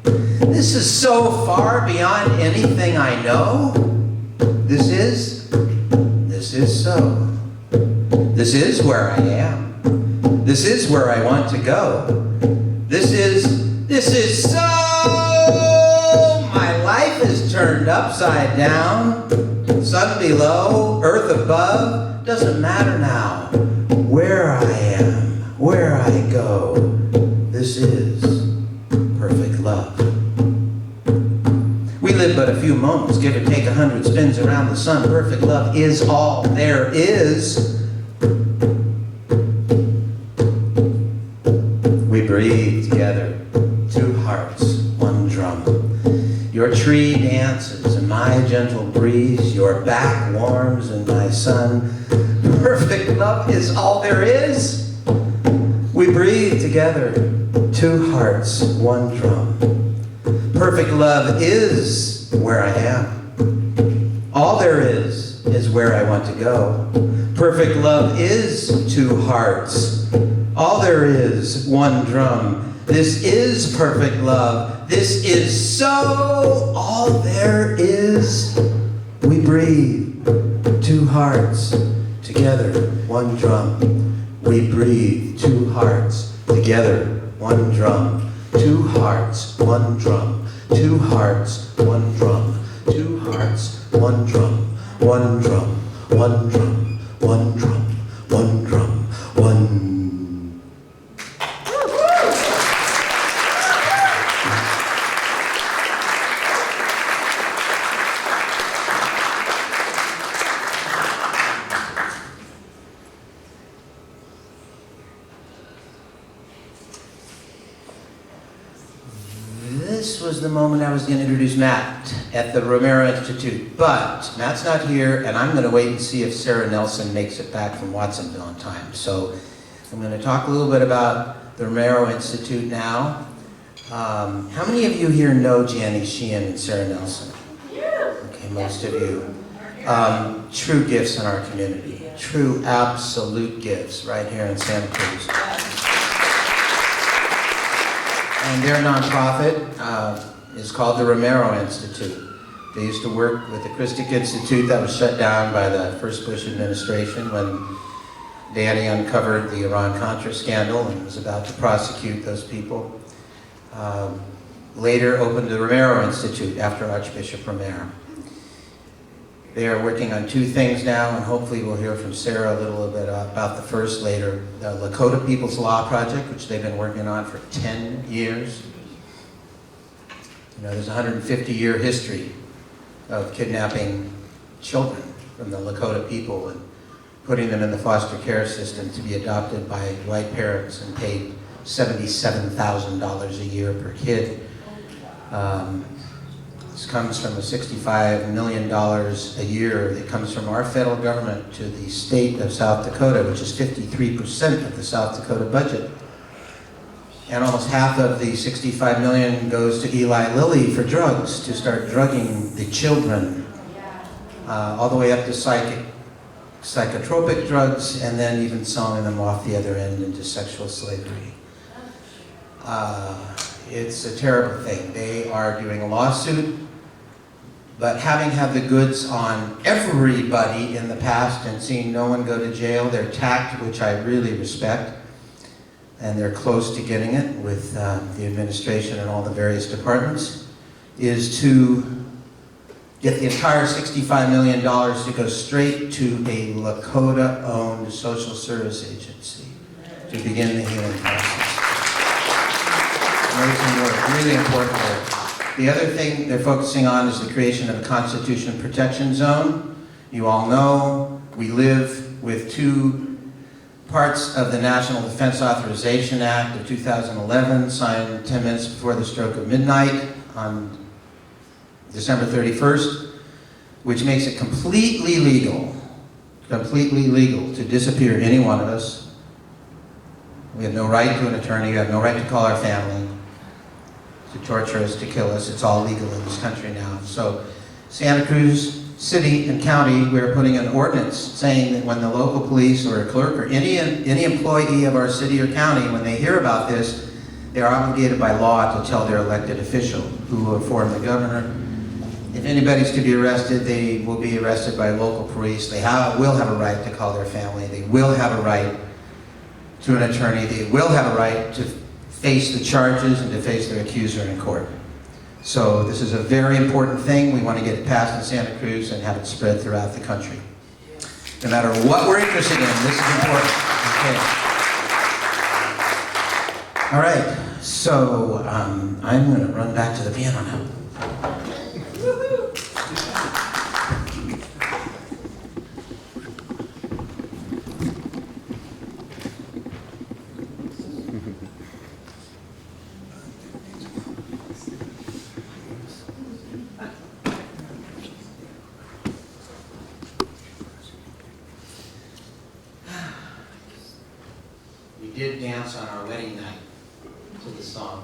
This is so far beyond anything I know. This is so. This is where I am. This is where I want to go. This is so. My life is turned upside down. Sun below, earth above, doesn't matter now. Where I am, where I go, this is perfect love. We live but a few moments, give or take 100 spins around the sun. Perfect love is all there is. We breathe together, two hearts, one drum. Your tree dances in my gentle breeze. Your back warms in my sun. Perfect love is all there is. We breathe together, two hearts, one drum. Perfect love is where I am. All there is where I want to go. Perfect love is two hearts. All there is, one drum. This is perfect love. This is so all there is. We breathe, two hearts, together, one drum. We breathe, two hearts, together, one drum. Two hearts, one drum. Two hearts, one drum. Two hearts, one drum. One drum, one drum, one drum, one drum, one. This was the moment I was going to introduce Matt at the Romero Institute, but Matt's not here, and I'm going to wait and see if Sarah Nelson makes it back from Watsonville on time. So I'm going to talk a little bit about the Romero Institute now. How many of you here know Janie Sheehan and Sarah Nelson? Okay, most of you. True gifts in our community. True, absolute gifts right here in Santa Cruz. And their nonprofit is called the Romero Institute. They used to work with the Christic Institute that was shut down by the first Bush administration when Danny uncovered the Iran-Contra scandal and was about to prosecute those people. Later opened the Romero Institute after Archbishop Romero. They are working on two things now, and hopefully we'll hear from Sarah a little bit about the first later. The Lakota People's Law Project, which they've been working on for 10 years. You know, there's a 150-year history of kidnapping children from the Lakota people and putting them in the foster care system to be adopted by white parents and paid $77,000 a year per kid. This comes from the $65 million a year that comes from our federal government to the state of South Dakota, which is 53% of the South Dakota budget. And almost half of the $65 million goes to Eli Lilly for drugs, to start drugging the children, all the way up to psychotropic drugs, and then even selling them off the other end into sexual slavery. It's a terrible thing. They are doing a lawsuit, but having had the goods on everybody in the past and seeing no one go to jail, their tact, which I really respect, and they're close to getting it with the administration and all the various departments, is to get the entire $65 million to go straight to a Lakota-owned social service agency to begin the healing process. Amazing work, really important work. The other thing they're focusing on is the creation of a Constitution Protection Zone. You all know we live with two parts of the National Defense Authorization Act of 2011, signed 10 minutes before the stroke of midnight on December 31st, which makes it completely legal to disappear any one of us. We have no right to an attorney, we have no right to call our family, to torture us, to kill us. It's all legal in this country now. So Santa Cruz City and County, we're putting an ordinance saying that when the local police or a clerk or any employee of our city or county, when they hear about this, they're obligated by law to tell their elected official who will inform the governor. If anybody's to be arrested, they will be arrested by local police. They will have a right to call their family. They will have a right to an attorney. They will have a right to face the charges and to face their accuser in court. So this is a very important thing. We want to get it passed in Santa Cruz and have it spread throughout the country. No matter what we're interested in, this is important. Okay. All right, so I'm going to run back to the piano now. We did dance on our wedding night to the song.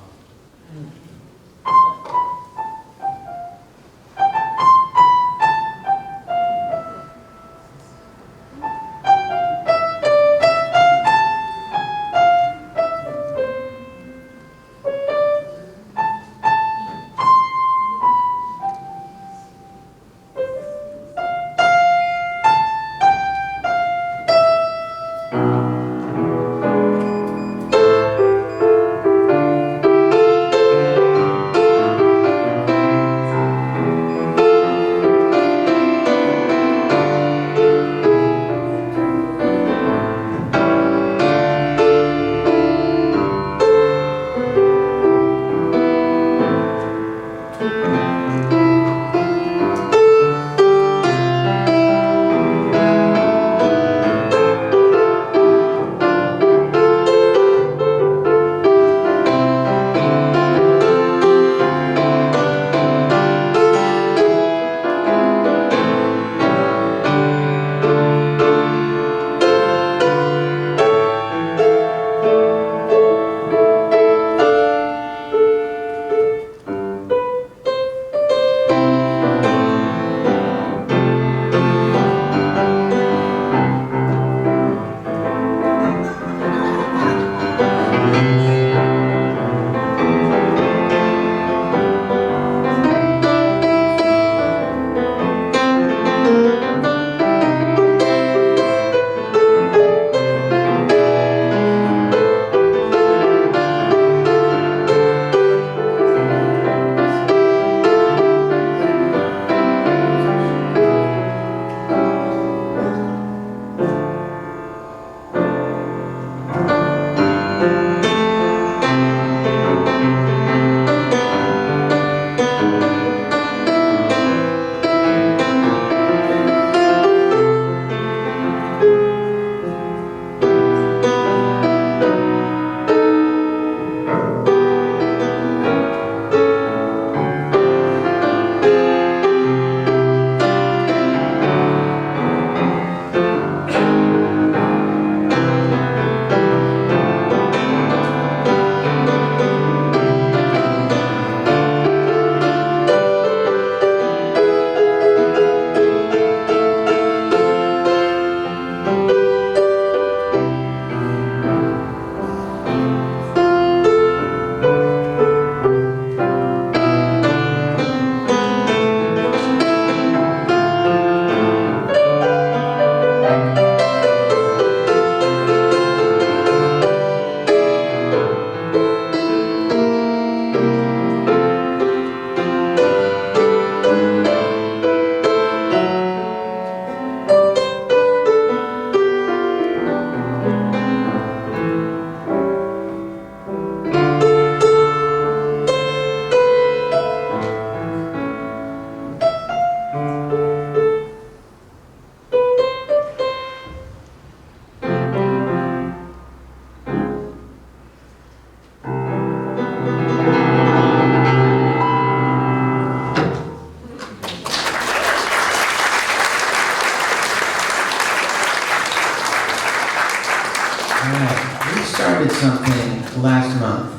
started something last month.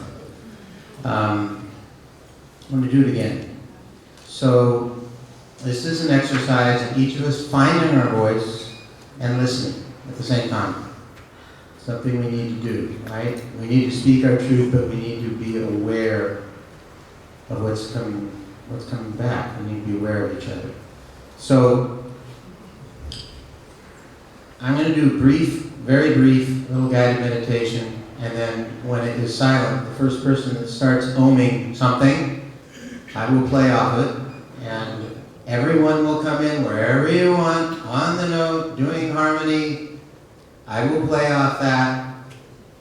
I'm going to do it again. So this is an exercise of each of us finding our voice and listening at the same time. Something we need to do, right? We need to speak our truth, but we need to be aware of what's coming back. We need to be aware of each other. So I'm going to do a brief, very brief, little guided meditation, and then when it is silent, the first person that starts oming something, I will play off it, and everyone will come in wherever you want, on the note, doing harmony. I will play off that,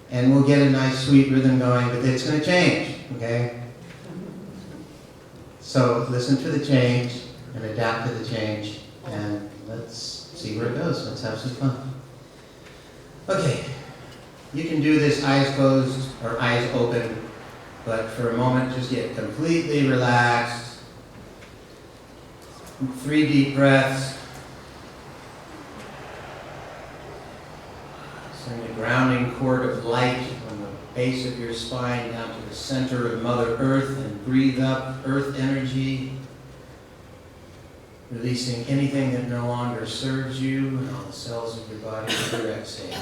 and we'll get a nice sweet rhythm going, but it's going to change, okay? So listen to the change and adapt to the change, and let's see where it goes. Let's have some fun. Okay, you can do this eyes closed or eyes open, but for a moment just get completely relaxed. 3 deep breaths. Send a grounding cord of light from the base of your spine down to the center of Mother Earth, and breathe up earth energy, releasing anything that no longer serves you and all the cells of your body with your exhale.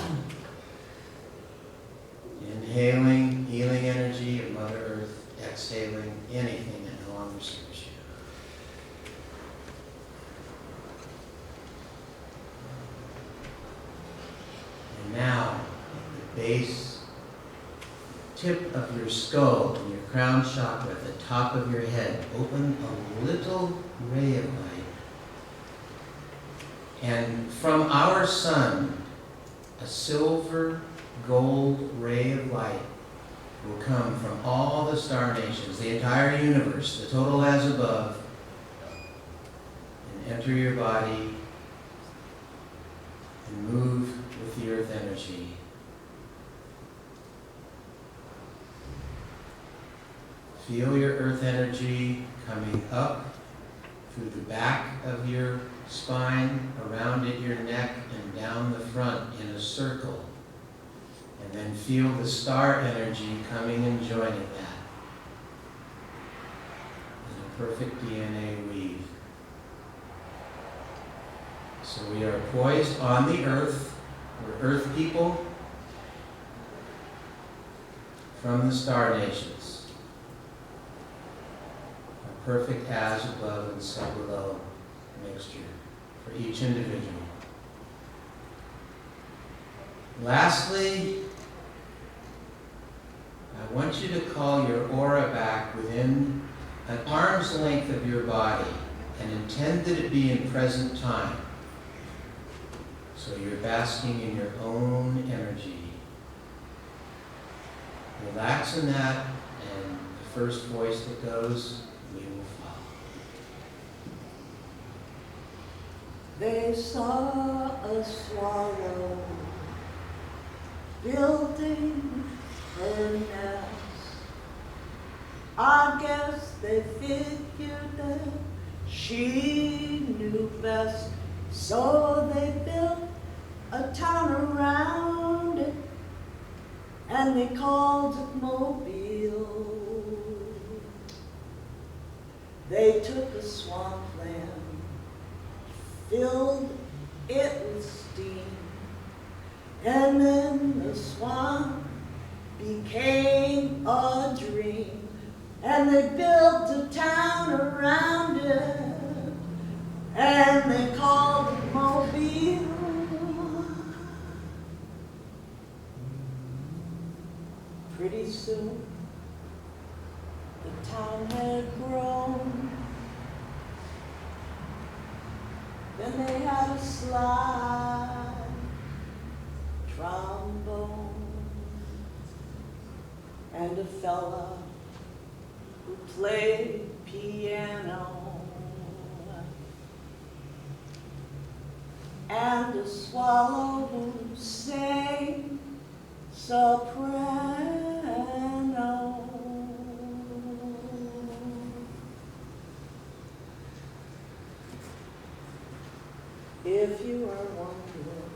Inhaling healing energy of Mother Earth, exhaling anything that no longer serves you. And now, at the base, tip of your skull and your crown chakra at the top of your head, open a little ray of light. And from our sun, a silver gold ray of light will come from all the star nations, the entire universe, the total as above, and enter your body and move with the earth energy. Feel your earth energy coming up through the back of your spine, around at your neck, and down the front in a circle. And then feel the star energy coming and joining that in a perfect DNA weave. So we are poised on the earth. We're earth people from the star nations. A perfect as above and sub below mixture for each individual. Lastly, I want you to call your aura back within an arm's length of your body and intend that it be in present time. So you're basking in your own energy. Relax in that, and the first voice that goes, we will follow. They saw a swallow building her nest. I guess they figured that she knew best, so they built a town around it, and they called it Mobile. They took a swampland, filled it with steam, and then the swamp became a dream, and they built a town around it, and they called it Mobile. Pretty soon, the town had grown. Then they had a slide trombone and a fella who played piano and a swallow who sang soprano. If you are wondering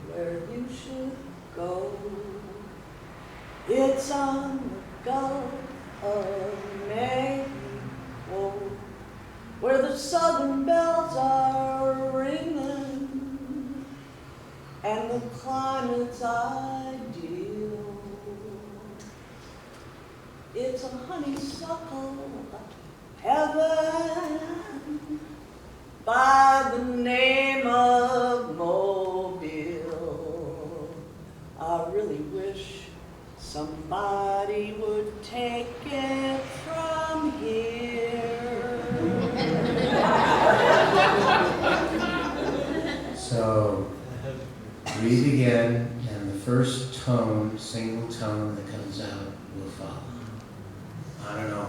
where you should go. It's on the Gulf of Mexico, where the southern bells are ringing, and the climate's ideal. It's a honeysuckle heaven by the name of Mobile. I really wish somebody would take it from here. So, breathe again, and the first tone, single tone that comes out will follow. I don't know.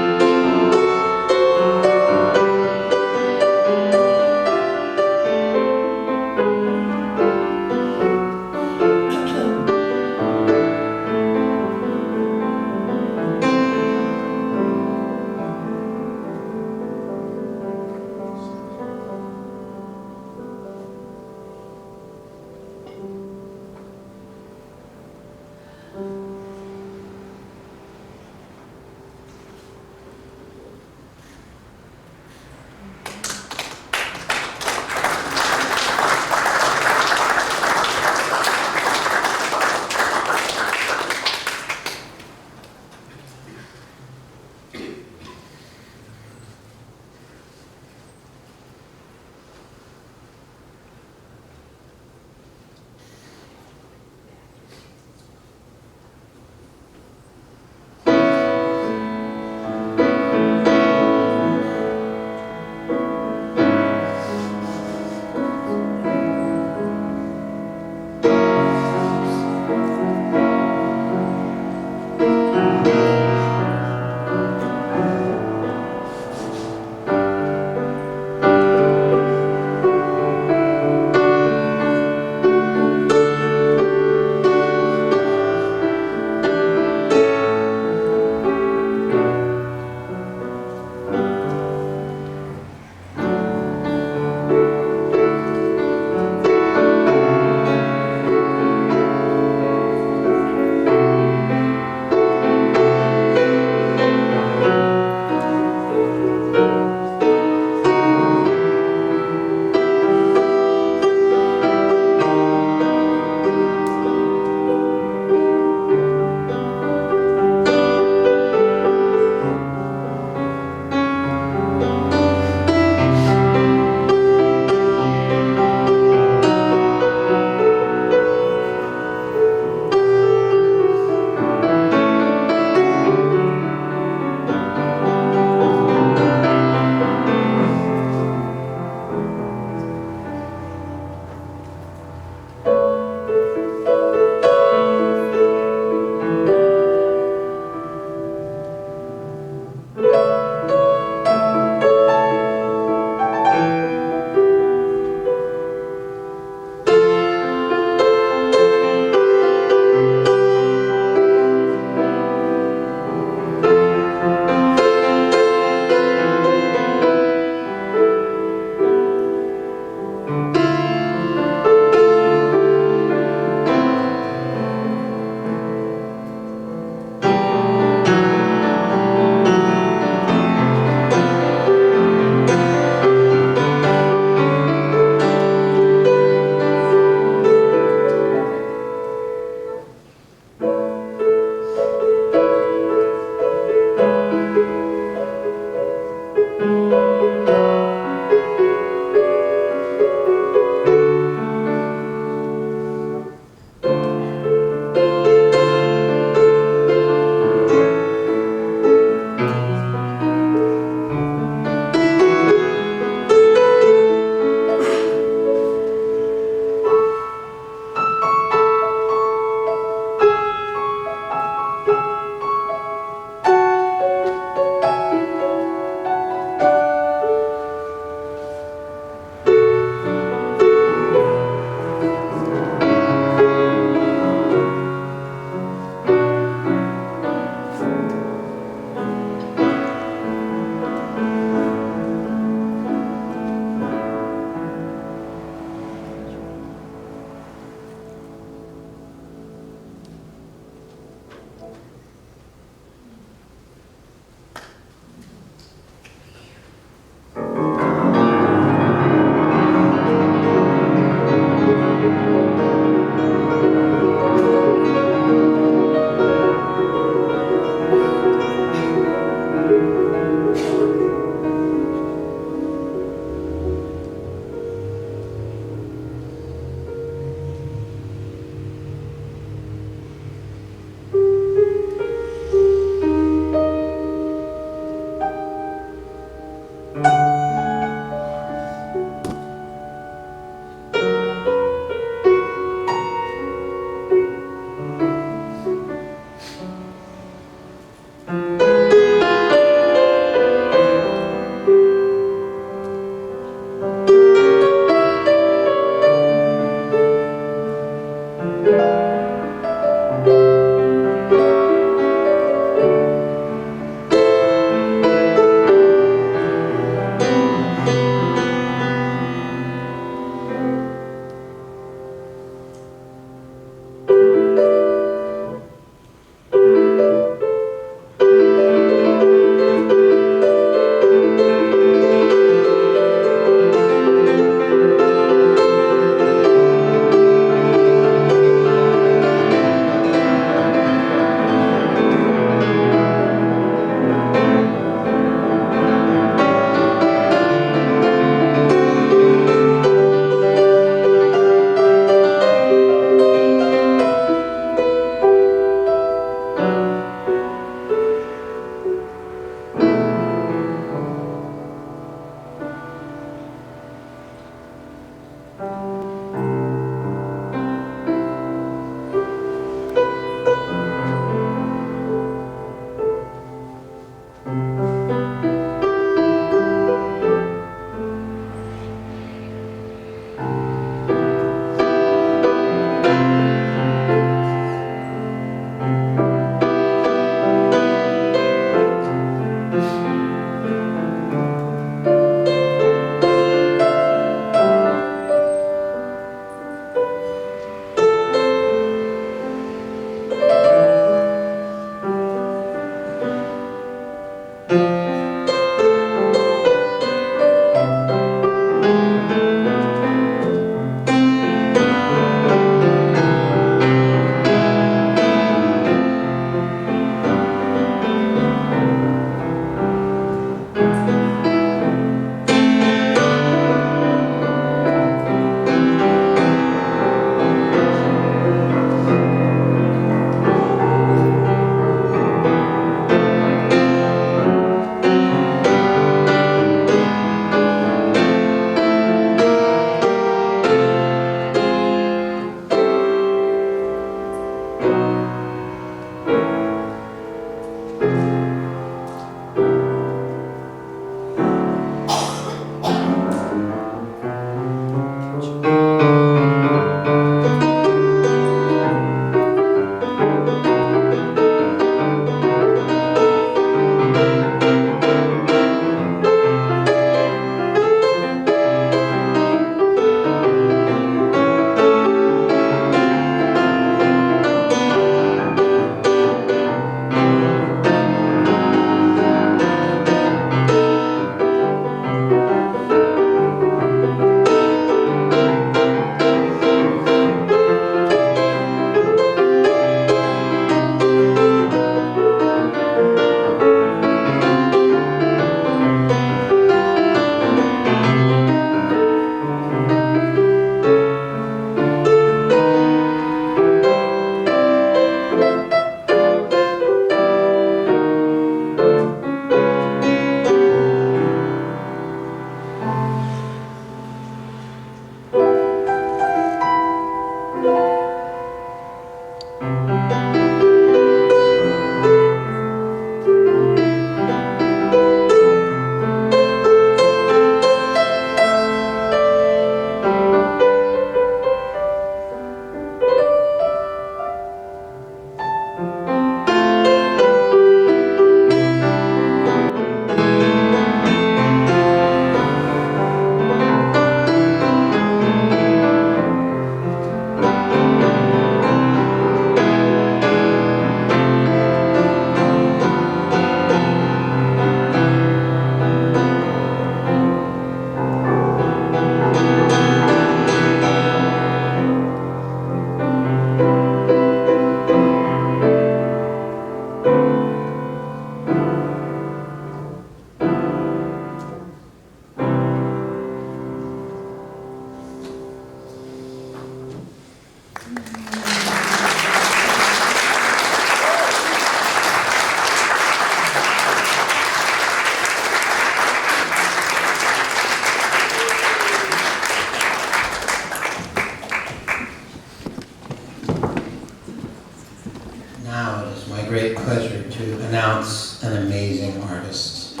great pleasure to announce an amazing artist.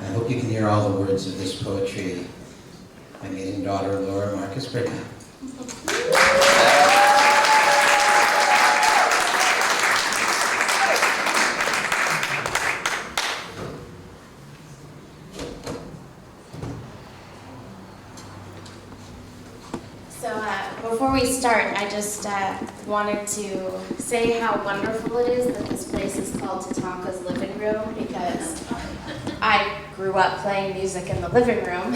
I hope you can hear all the words of this poetry. My amazing daughter, Laura Marcus Brigham. Before we start, I just wanted to say how wonderful it is that this place is called Tatanka's living room, because I grew up playing music in the living room.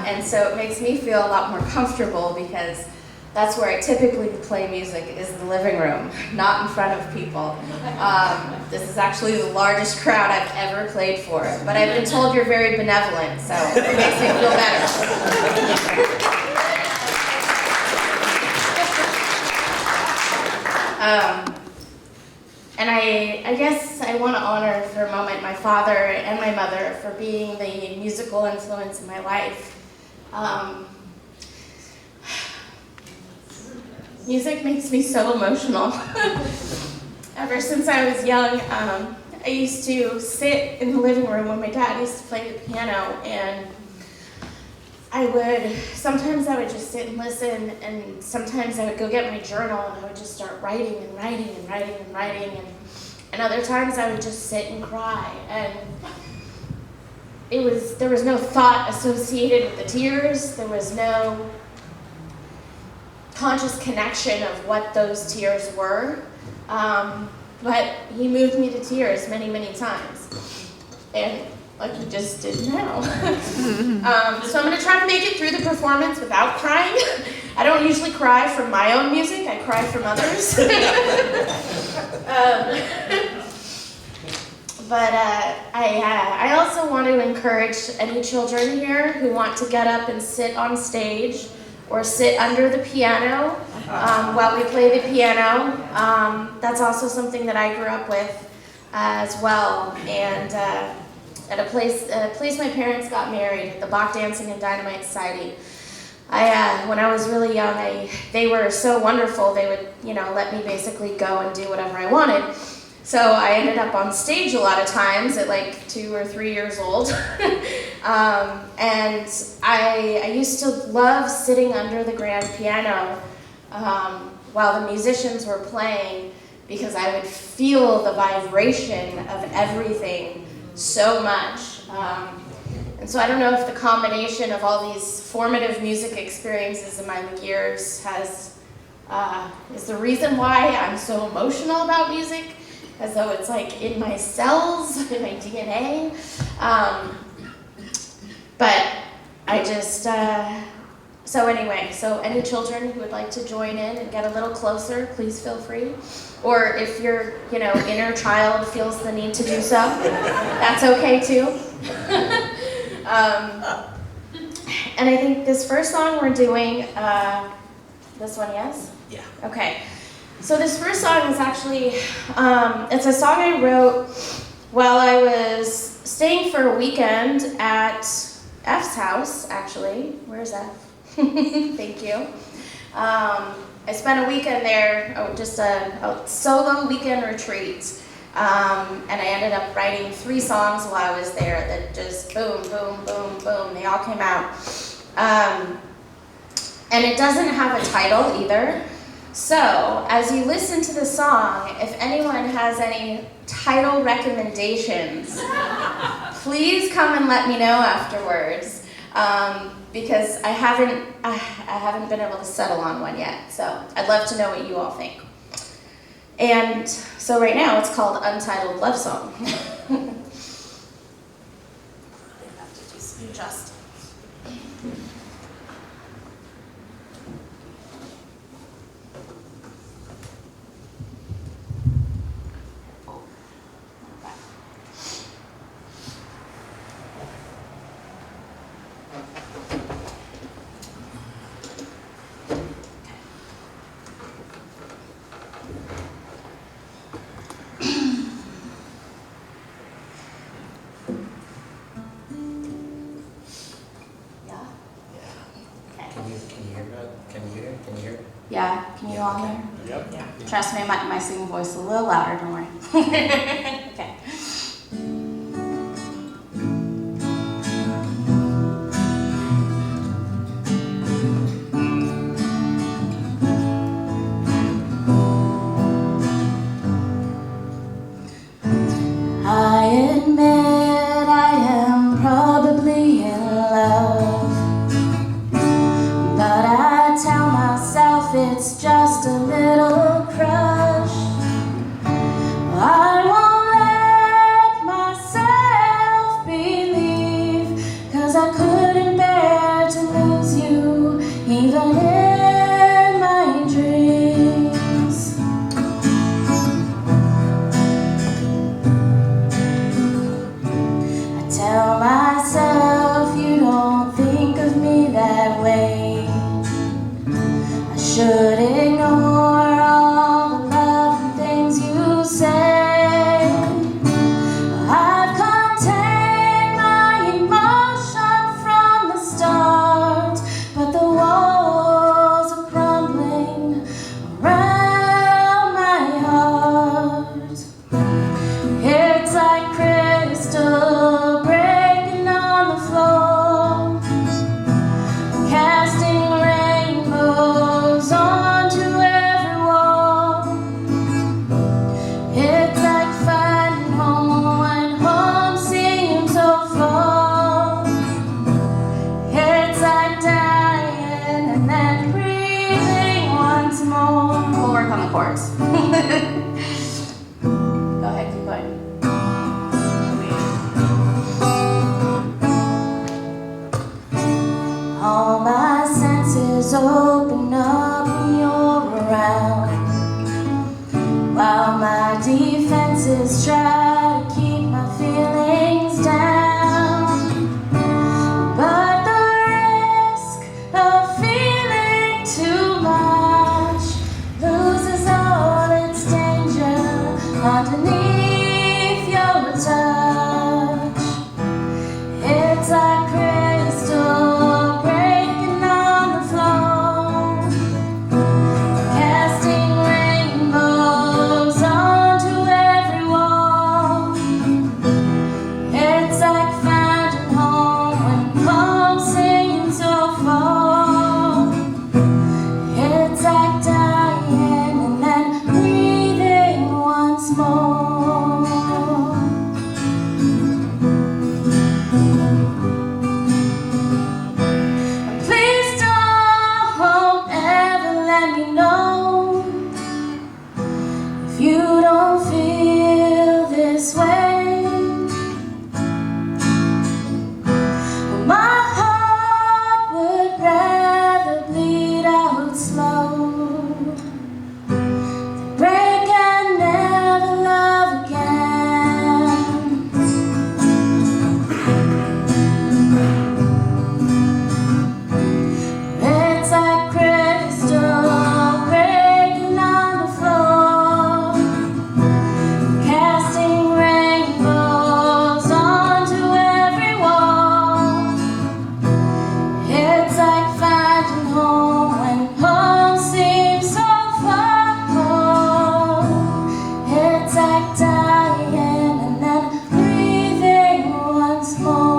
And so it makes me feel a lot more comfortable, because that's where I typically play music, is the living room, not in front of people. This is actually the largest crowd I've ever played for, but I've been told you're very benevolent, so it makes me feel better. And I guess I want to honor for a moment my father and my mother for being the musical influence in my life. Music makes me so emotional. Ever since I was young, I used to sit in the living room when my dad used to play the piano, and sometimes I would just sit and listen, and sometimes I would go get my journal and I would just start writing and writing and writing and writing, and other times I would just sit and cry, and there was no thought associated with the tears. There was no conscious connection of what those tears were. But he moved me to tears many, many times. And like he just did now. So I'm gonna try to make it through the performance without crying. I don't usually cry from my own music, I cry from others. But I also want to encourage any children here who want to get up and sit on stage or sit under the piano while we play the piano. That's also something that I grew up with as well. And at a place my parents got married, the Bach Dancing and Dynamite Society. When I was really young, they were so wonderful. They would, let me basically go and do whatever I wanted. So I ended up on stage a lot of times at like 2 or 3 years old. And I used to love sitting under the grand piano while the musicians were playing, because I would feel the vibration of everything so much. And so I don't know if the combination of all these formative music experiences in my years is the reason why I'm so emotional about music, as though it's like in my cells, in my DNA. But I just, so any children who would like to join in and get a little closer, please feel free. Or if your, inner child feels the need to do so, that's okay too. And I think this first song we're doing, this one, yes? Yeah. Okay. So this first song is actually, it's a song I wrote while I was staying for a weekend at F's house, actually. Where's F? Thank you. I spent a weekend there, just a solo weekend retreat. And I ended up writing 3 songs while I was there that just boom, boom, boom, boom, they all came out. And it doesn't have a title either. So, as you listen to the song, if anyone has any title recommendations, please come and let me know afterwards, because I haven't been able to settle on one yet. So, I'd love to know what you all think. And so right now, it's called Untitled Love Song. I have to do some adjusting. Can you hear? Yeah, can you all hear? Yep. Yeah. Trust me, my singing voice is a little louder, don't worry. Okay. I admit I am probably in love, but I tell myself it's just a little crush. I won't let myself believe, 'cause I couldn't bear to lose you, even in my dreams. I tell myself you don't think of me that way. I shouldn't the chords. Go ahead, keep going. All my senses open up when you're around, while my defenses try to keep my feelings down. But the risk of feeling too much loses all its danger underneath your touch. It's like crystal breaking on the floor, casting rainbows onto every wall. It's like finding home when home seems so far. It's like dying and then breathing once more. Please don't ever let me know if you don't feel this way. My heart would rather bleed out slow than break and never love again. It's like crystal breaking on the floor, casting rainbows onto every wall. It's like finding home when home seems so far. It's like dying and then breathing once more.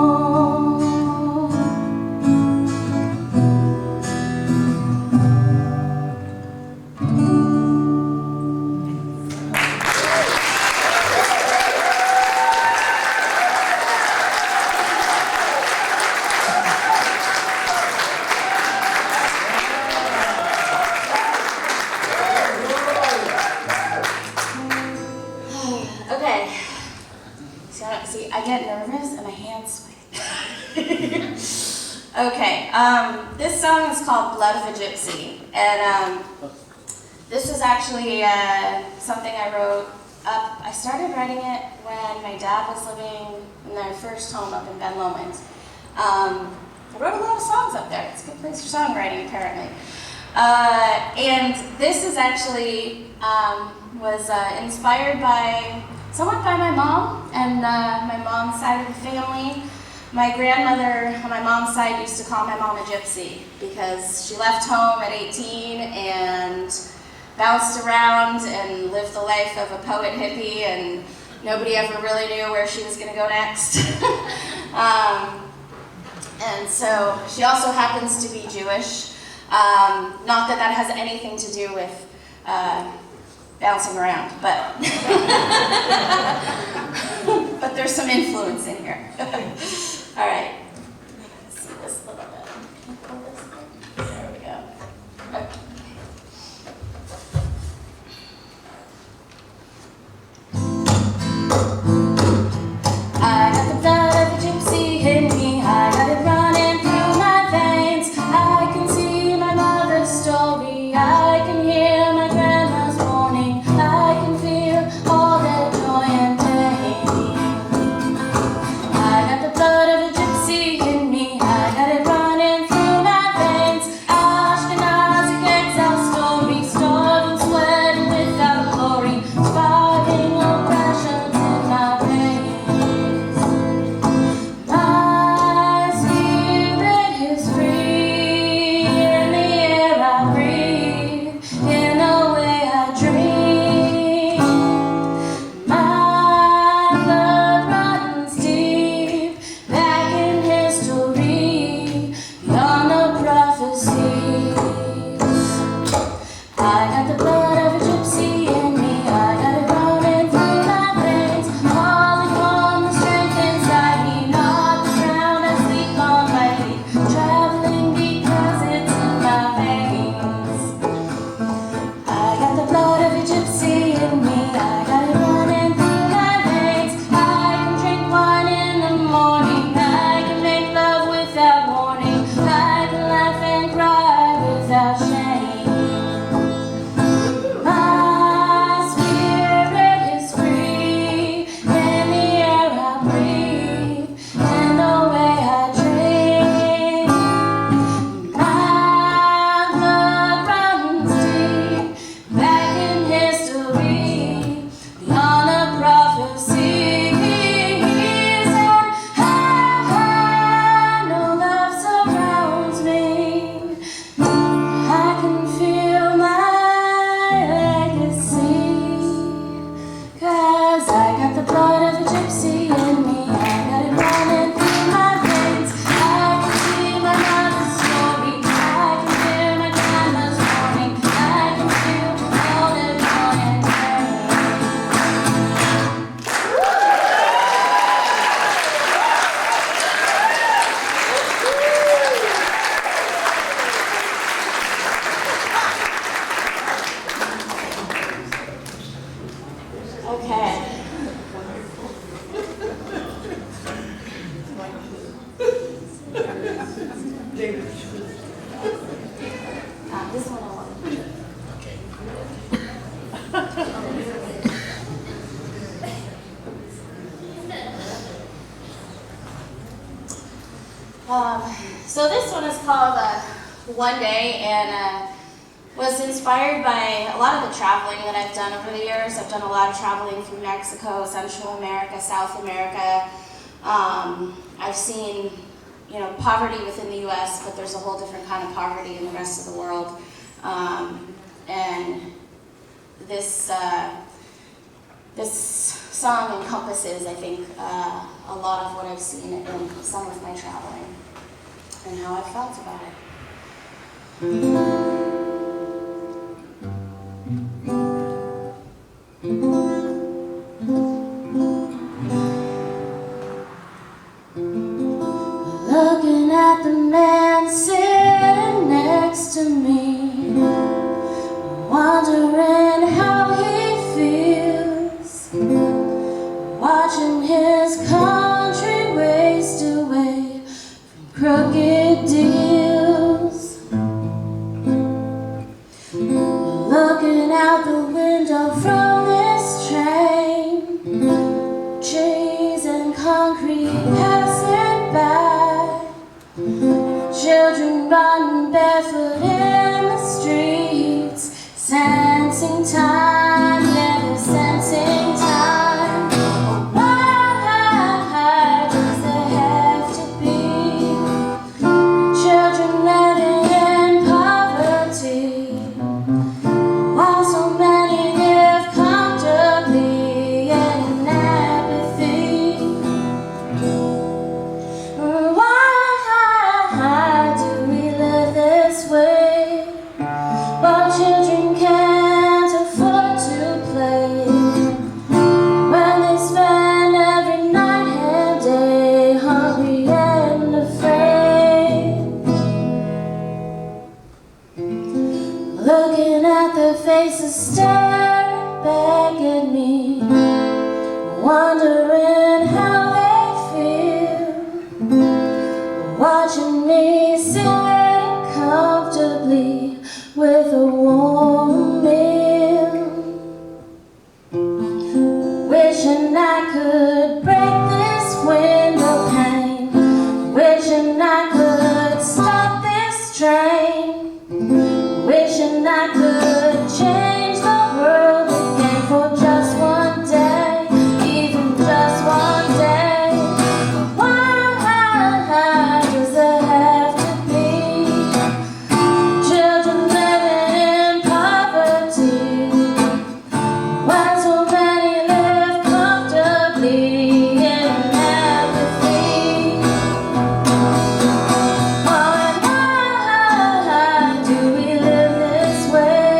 Okay. See, I get nervous and my hands sweat. Okay, this song is called Blood of a Gypsy, and this was actually something I wrote up. I started writing it when my dad was living in their first home up in Ben Lomond. I wrote a lot of songs up there. It's a good place for songwriting, apparently. And this is actually was inspired by somewhat by my mom and my mom's side of the family. My grandmother on my mom's side used to call my mom a gypsy because she left home at 18 and bounced around and lived the life of a poet hippie, and nobody ever really knew where she was going to go next. And so she also happens to be Jewish. Not that that has anything to do with bouncing around, but but there's some influence in here. All right. Let's see this a little bit. Can I pull this thing? There we go. Okay. I got the blood of a gypsy in me. I got it running through my veins. I can see my mother's story. I can hear my grandma's mourning. I can feel all their joy and pain. I got the blood of a gypsy This one I want. Okay. So this one is called One Day, and was inspired by a lot of the traveling that I've done over the years. I've done a lot of traveling through Mexico, Central America, South America. I've seen, poverty within the U.S., but there's a whole different kind of poverty in the rest of the world. And this song encompasses, I think, a lot of what I've seen in some of my traveling and how I felt about it. Looking at the man sitting next to me, wondering how he feels, watching his country waste away from crooked deals. Looking out the window from this train, trees and concrete passing by, children running barefoot in the streets, sensing time, never sensing time. Oh, why does there have to be children living in poverty, while so many live comfortably in apathy? Why do we live this way, while children can't afford to play, when they spend every night and day hungry and afraid? Looking at their faces staring back at me, wondering how they feel, watching me sitting comfortably with a warm meal, wishing I could break this window pane, wishing I could stop this train, wishing I could change the world again for just one day, even just one day. Why does there have to be children living in poverty, when so many live comfortably in apathy? Why do we live this way,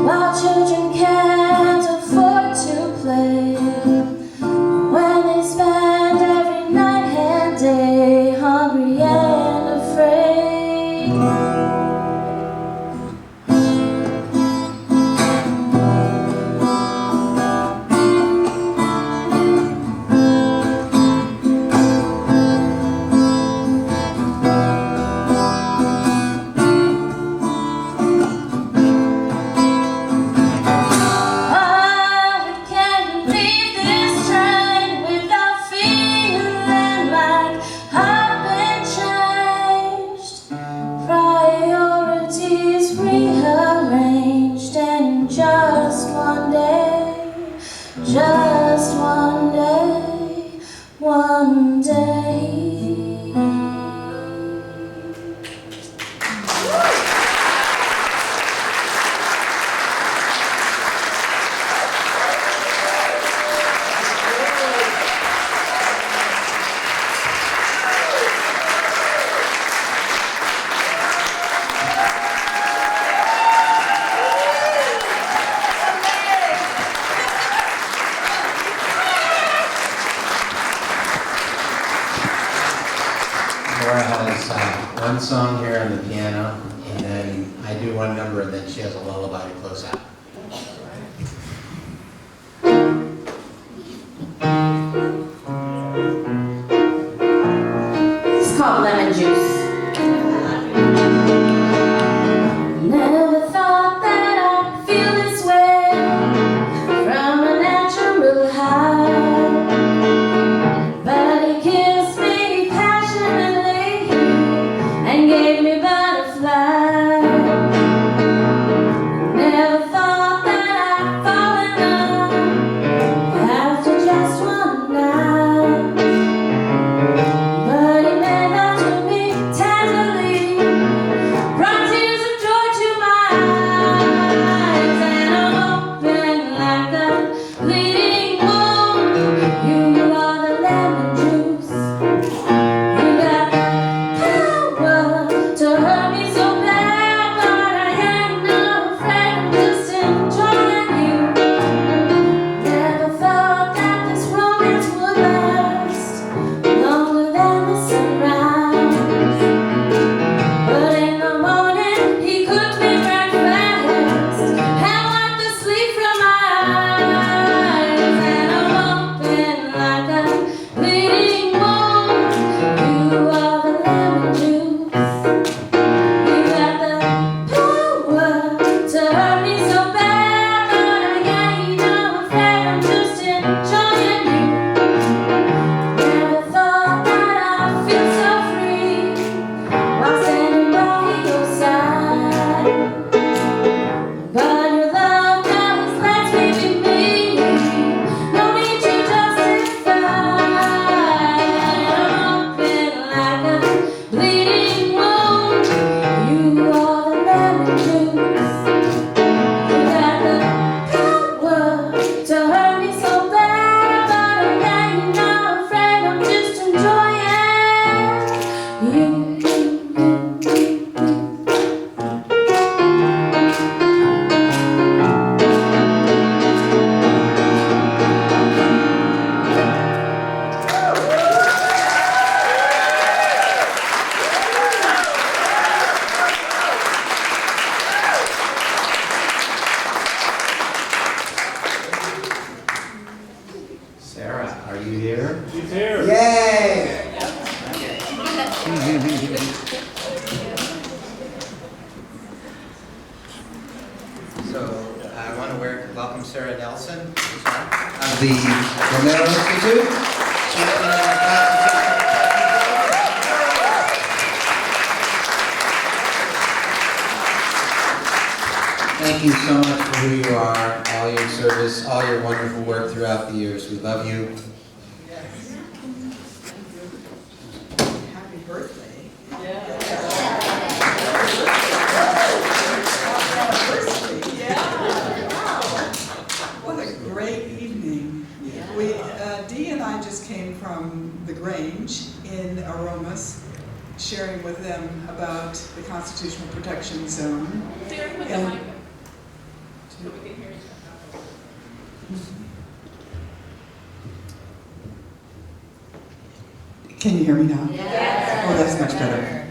while children can't afford to play, when they spend every night and day hungry and afraid? I can't leave this train without feeling like I've been changed, priorities rearranged, and just one day, just one day, one day. Laura has one song here on the piano, and then I do one number, and then she has a lullaby to close out. It's called Lemon Juice. welcome Sarah Nelson of the Romero Institute. Thank you so much for who you are, all your service, all your wonderful work throughout the years. We love you. Happy birthday. What a great evening. Dee and I just came from the Grange in Aromas, sharing with them about the Constitutional Protection Zone. And- Can you hear me now? Yes. Oh, that's much better.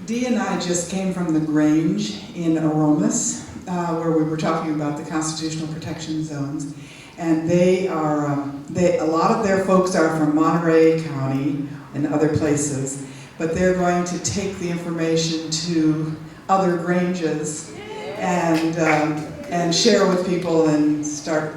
Dee and I just came from the Grange in Aromas, where we were talking about the constitutional protection zones, and a lot of their folks are from Monterey County and other places, but they're going to take the information to other Granges and share with people and start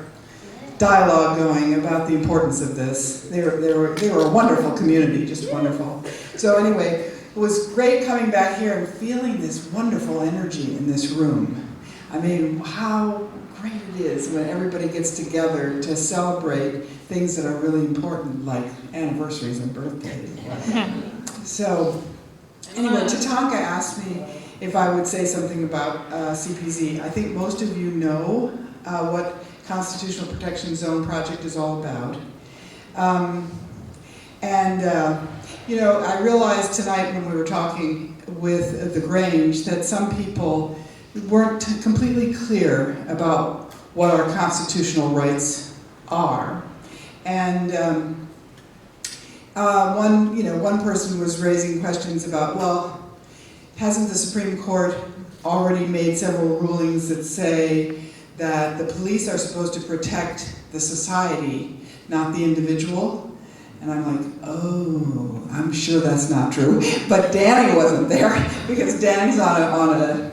dialogue going about the importance of this. They were a wonderful community, just wonderful. So anyway, it was great coming back here and feeling this wonderful energy in this room. I mean, how great it is when everybody gets together to celebrate things that are really important, like anniversaries and birthdays. So anyway, Tatanka asked me if I would say something about CPZ. I think most of you know what Constitutional Protection Zone project is all about. I realized tonight when we were talking with the Grange that some people weren't completely clear about what our constitutional rights are. And one person was raising questions about, well, hasn't the Supreme Court already made several rulings that say that the police are supposed to protect the society, not the individual? And I'm like, oh, I'm sure that's not true. But Danny wasn't there because Danny's on an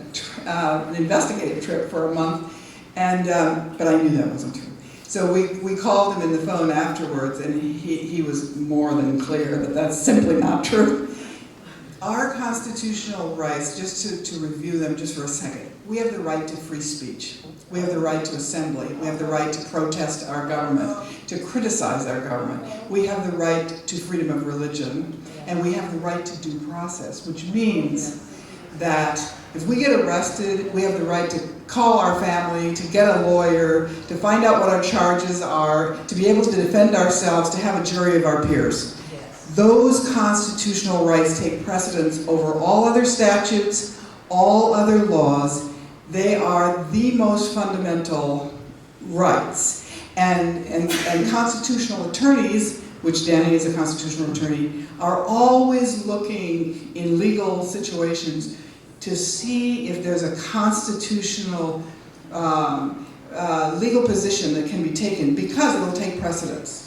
investigative trip for a month, but I knew that wasn't true. So we called him in the phone afterwards, and he was more than clear that that's simply not true. Our constitutional rights, just to review them just for a second, we have the right to free speech. We have the right to assembly. We have the right to protest our government, to criticize our government. We have the right to freedom of religion, and we have the right to due process, which means that if we get arrested, we have the right to call our family, to get a lawyer, to find out what our charges are, to be able to defend ourselves, to have a jury of our peers. Those constitutional rights take precedence over all other statutes, all other laws. They are the most fundamental rights. And constitutional attorneys, which Danny is a constitutional attorney, are always looking in legal situations to see if there's a constitutional legal position that can be taken, because it'll take precedence.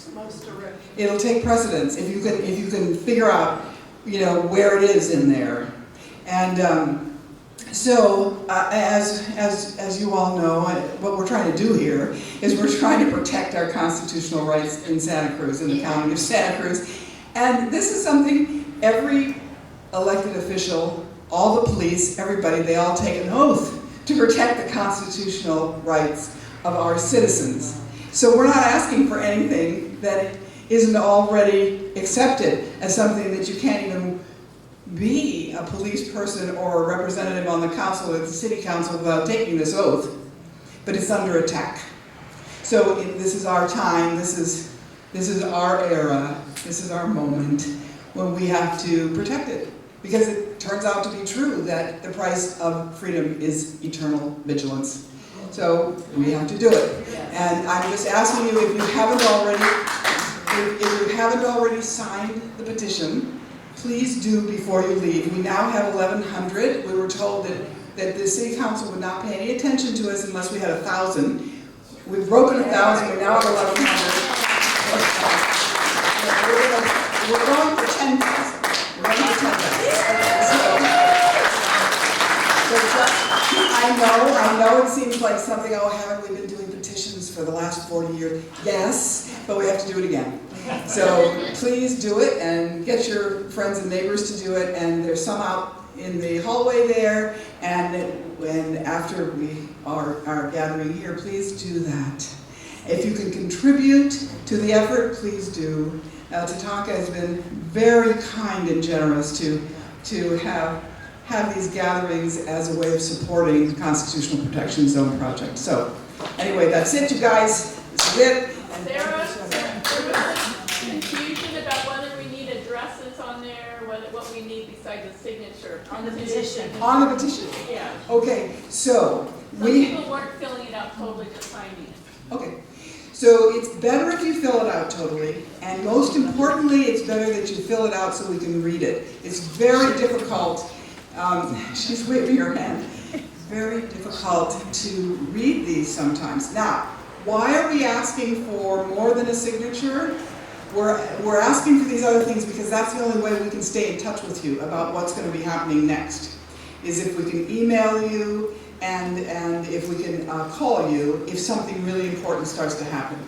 It'll take precedence if you can figure out, where it is in there. And as you all know, what we're trying to do here is we're trying to protect our constitutional rights in Santa Cruz, in the county of Santa Cruz. And this is something every elected official, all the police, everybody, they all take an oath to protect the constitutional rights of our citizens. So we're not asking for anything that isn't already accepted as something that you can't even be a police person or a representative on the council or the city council without taking this oath, but it's under attack. So this is our time, this is our era, this is our moment when we have to protect it. Because it turns out to be true that the price of freedom is eternal vigilance. So we have to do it. And I'm just asking you, if you haven't already signed the petition, please do before you leave. We now have 1,100. We were told that the city council would not pay any attention to us unless we had 1,000. We've broken 1,000, we now have 1,100. We're going for 10,000. We're going for 10,000. So just keep I know it seems like something, oh, haven't we been doing petitions for the last 40 years? Yes, but we have to do it again. So please do it and get your friends and neighbors to do it, and there's some out in the hallway there, and when after we are gathering here, please do that. If you can contribute to the effort, please do. Tatanka has been very kind and generous to have these gatherings as a way of supporting the Constitutional Protection Zone project. So anyway, that's it, you guys. This is it. And There was confusion about whether we need addresses on there, what we need besides a signature. On the petition. on the petition. Yeah. Okay, so Some we, people weren't filling it out totally, just signing it. okay. So it's better if you fill it out totally, and most importantly, it's better that you fill it out so we can read it. It's very difficult, she's waving her hand, very difficult to read these sometimes. Now, why are we asking for more than a signature? We're asking for these other things because that's the only way we can stay in touch with you about what's going to be happening next, is if we can email you and if we can call you if something really important starts to happen.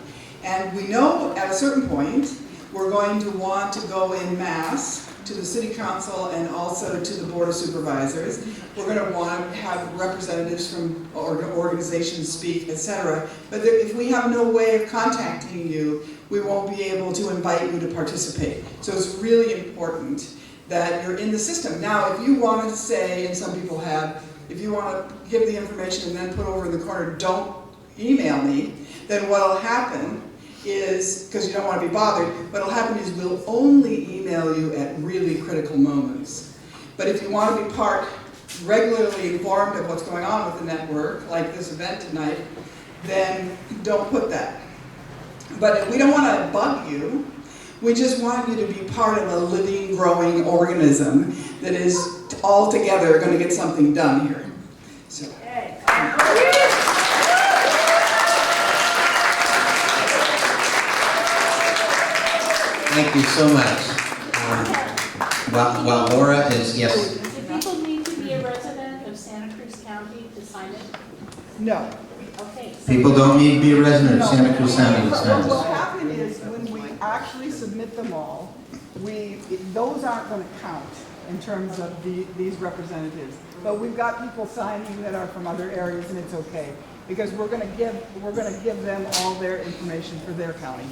And we know at a certain point we're going to want to go in mass to the City Council and also to the Board of Supervisors. We're going to want to have representatives from organizations speak, etc. But if we have no way of contacting you, we won't be able to invite you to participate. So it's really important that you're in the system. Now, if you wanted to say, and some people have, if you want to give the information and then put over in the corner, don't email me, then what'll happen is, because you don't want to be bothered, what'll happen is we'll only email you at really critical moments. But if you want to be regularly informed of what's going on with the network, like this event tonight, then don't put that. But we don't want to bug you. We just want you to be part of a living, growing organism that is all together going to get something done here. So. Thank you so much. While Laura is, yes. Do people need to be a resident of Santa Cruz County to sign it? No. Okay. so- People don't need to be a resident of Santa Cruz County to sign What will this. happen is when we actually submit them all, those aren't going to count in terms of these representatives. But we've got people signing that are from other areas, and it's okay because we're going to give them all their information for their county.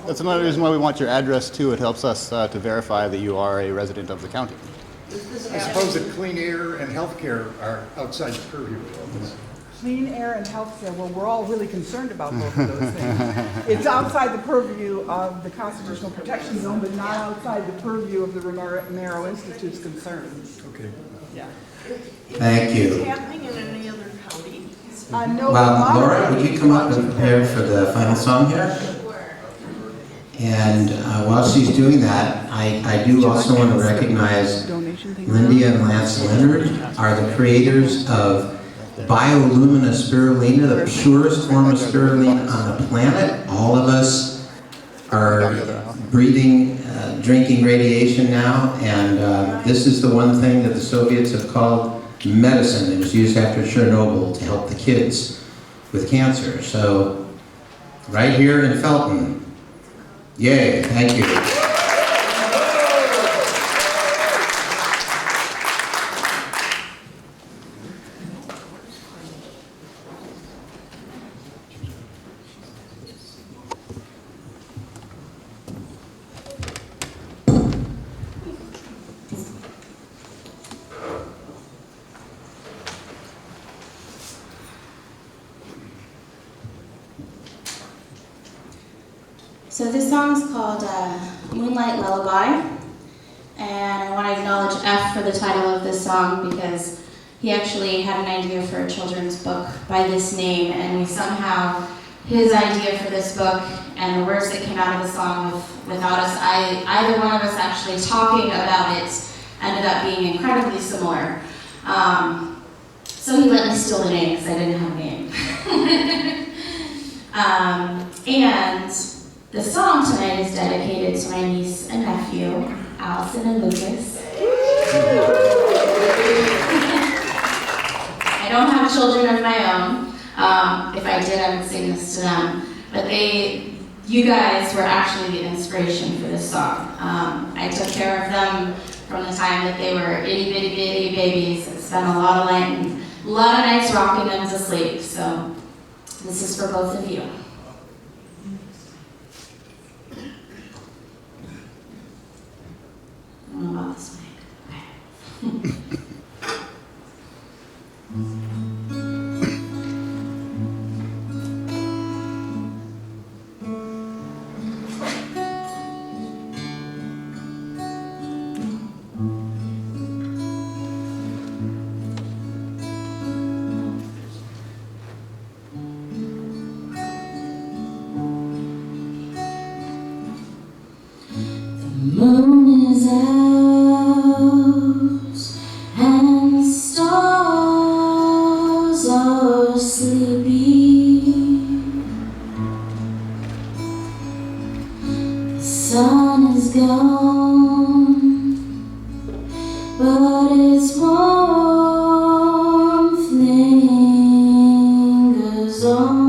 That's another reason why we want your address too. It helps us to verify that you are a resident of the county. I suppose that clean air and healthcare are outside the purview of this. Clean air and health care, well, we're all really concerned about both of those things. It's outside the purview of the Constitutional Protection Zone, but not outside the purview of the Romero Institute's concerns. Okay. Yeah. Thank you. Is it happening in any other county? No, Well, Laura, would you come up and prepare for the final song here? And while she's doing that, I do also want to recognize Lindy and Lance Leonard are the creators of bioluminescent spirulina, the purest form of spirulina on the planet. All of us are breathing, drinking radiation now, and this is the one thing that the Soviets have called medicine. It was used after Chernobyl to help the kids with cancer. So, right here in Felton. Yay, thank you. So this song is called Moonlight Lullaby, and I want to acknowledge F for the title of this song because he actually had an idea for a children's book by this name, and we somehow, his idea for this book and the words that came out of the song without us, either one of us actually talking about it, ended up being incredibly similar. So he let me steal the name because I didn't have a name. And the song tonight is dedicated to my niece and nephew, Allison and Lucas. I don't have have children of my own. If I did, I would sing this to them. But you guys were actually the inspiration for this song. I took care of them from the time that they were itty bitty bitty babies. I spent a lot of nights rocking them to sleep. So this is for both of you. I don't know about this mic. Okay. The moon is out and the stars are sleeping. The sun is gone, but its warmth lingers on.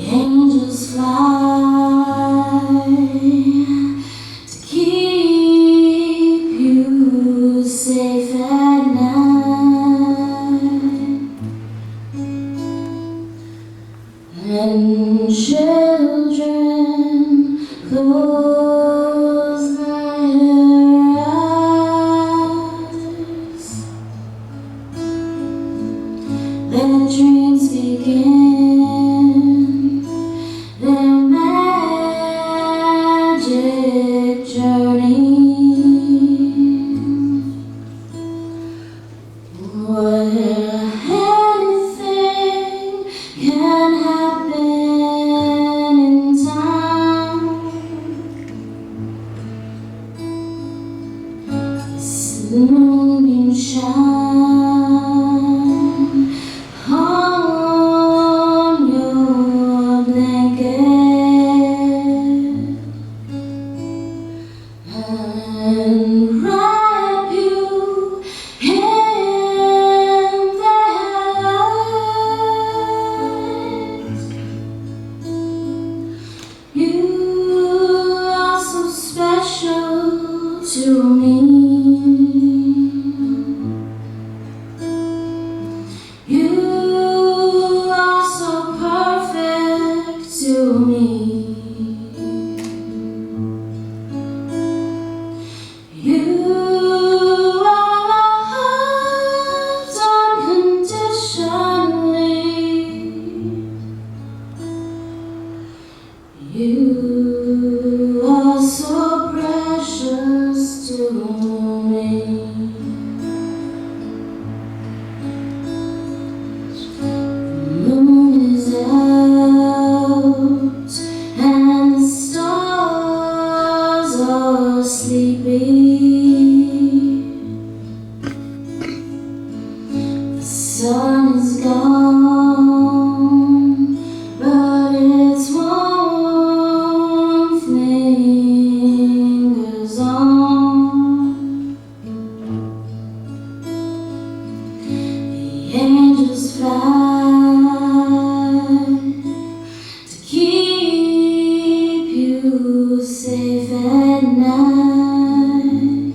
Angels fly to keep you safe at night, and children close their eyes. Their dreams begin their magic journey. Where anything can happen in time. This moonbeam shine on your blanket and wrap you in their light. You are so special to me. You are so perfect to me. You are loved unconditionally. You are so precious to me. The moon is out and the stars are sleeping. The sun is gone, but its warmth lingers on. The angels fly to keep you safe at night,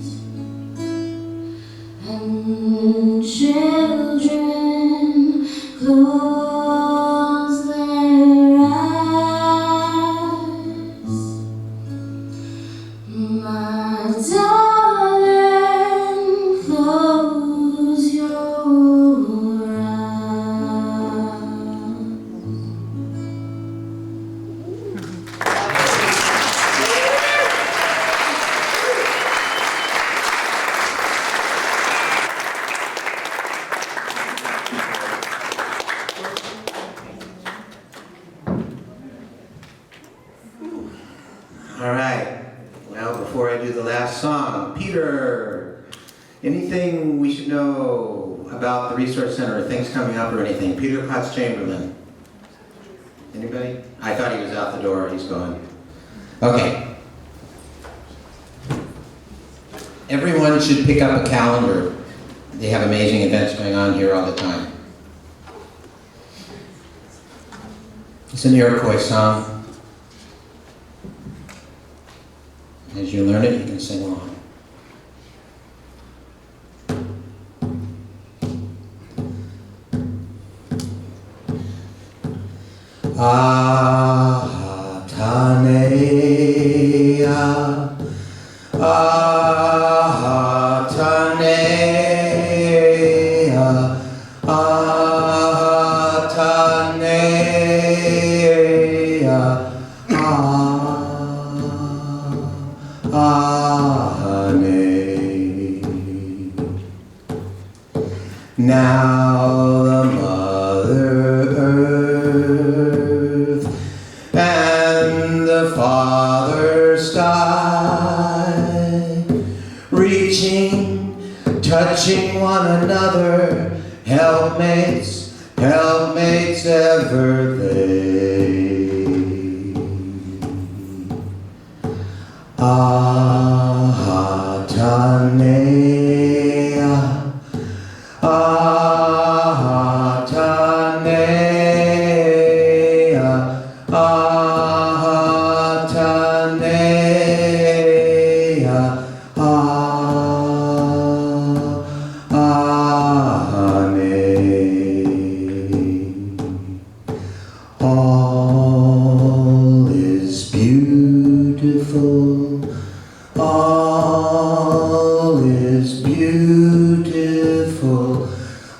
and children close their eyes. My darling, close your eyes. All right. Well, before I do the last song, Peter, anything we should know about the Resource Center, or things coming up or anything? Peter Potts Chamberlain. Anybody? I thought he was out the door. He's gone. Okay. everyone should pick up a calendar. They have amazing events going on here all the time. It's an Iroquois song. As you learn it, you can sing along. Ah, Tanea, ah, Tanea, ah, Tanea, now the Mother Earth and the Father Sky, reaching, touching one another, helpmates, helpmates ever they. Ah, Tanea, ah, Tanea, ah, Tanea, all is beautiful, all is beautiful,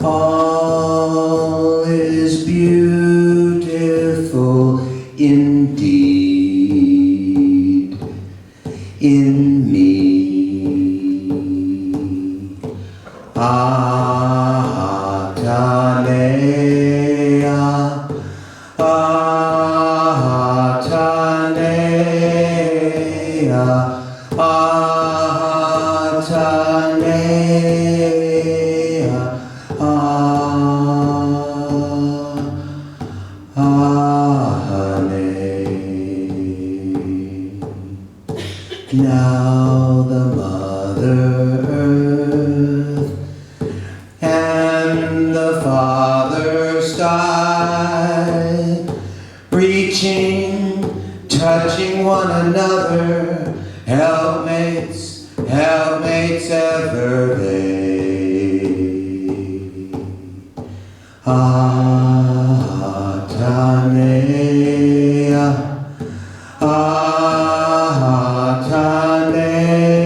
all is beautiful indeed in me. Ah, Tanea, ah, Tanea, ah, Tanea, now the Mother Earth and the Father Sky, reaching, touching one another, helpmates, helpmates ever they. Ah, Tanea, ah, Tanea,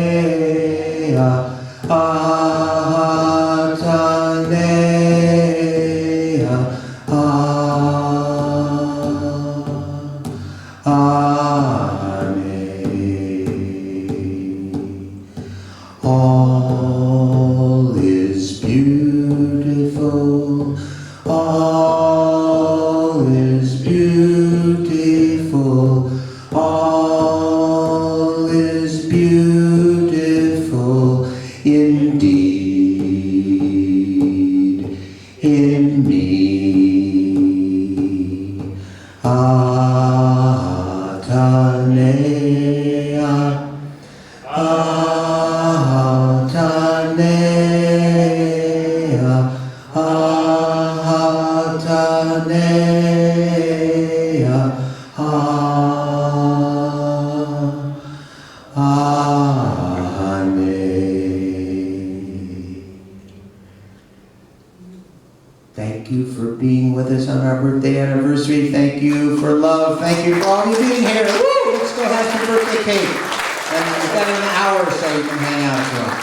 ah, Tanea, all is beautiful, all is beautiful, all is beautiful indeed in me. Ah, Tanea, ah, Tanea, ah, Tanea, Thank you for being with us on our birthday anniversary. Thank you for love. Thank you for all you being here. Woo! Let's go have some birthday cake. And we've got an hour or so you can hang out if you want.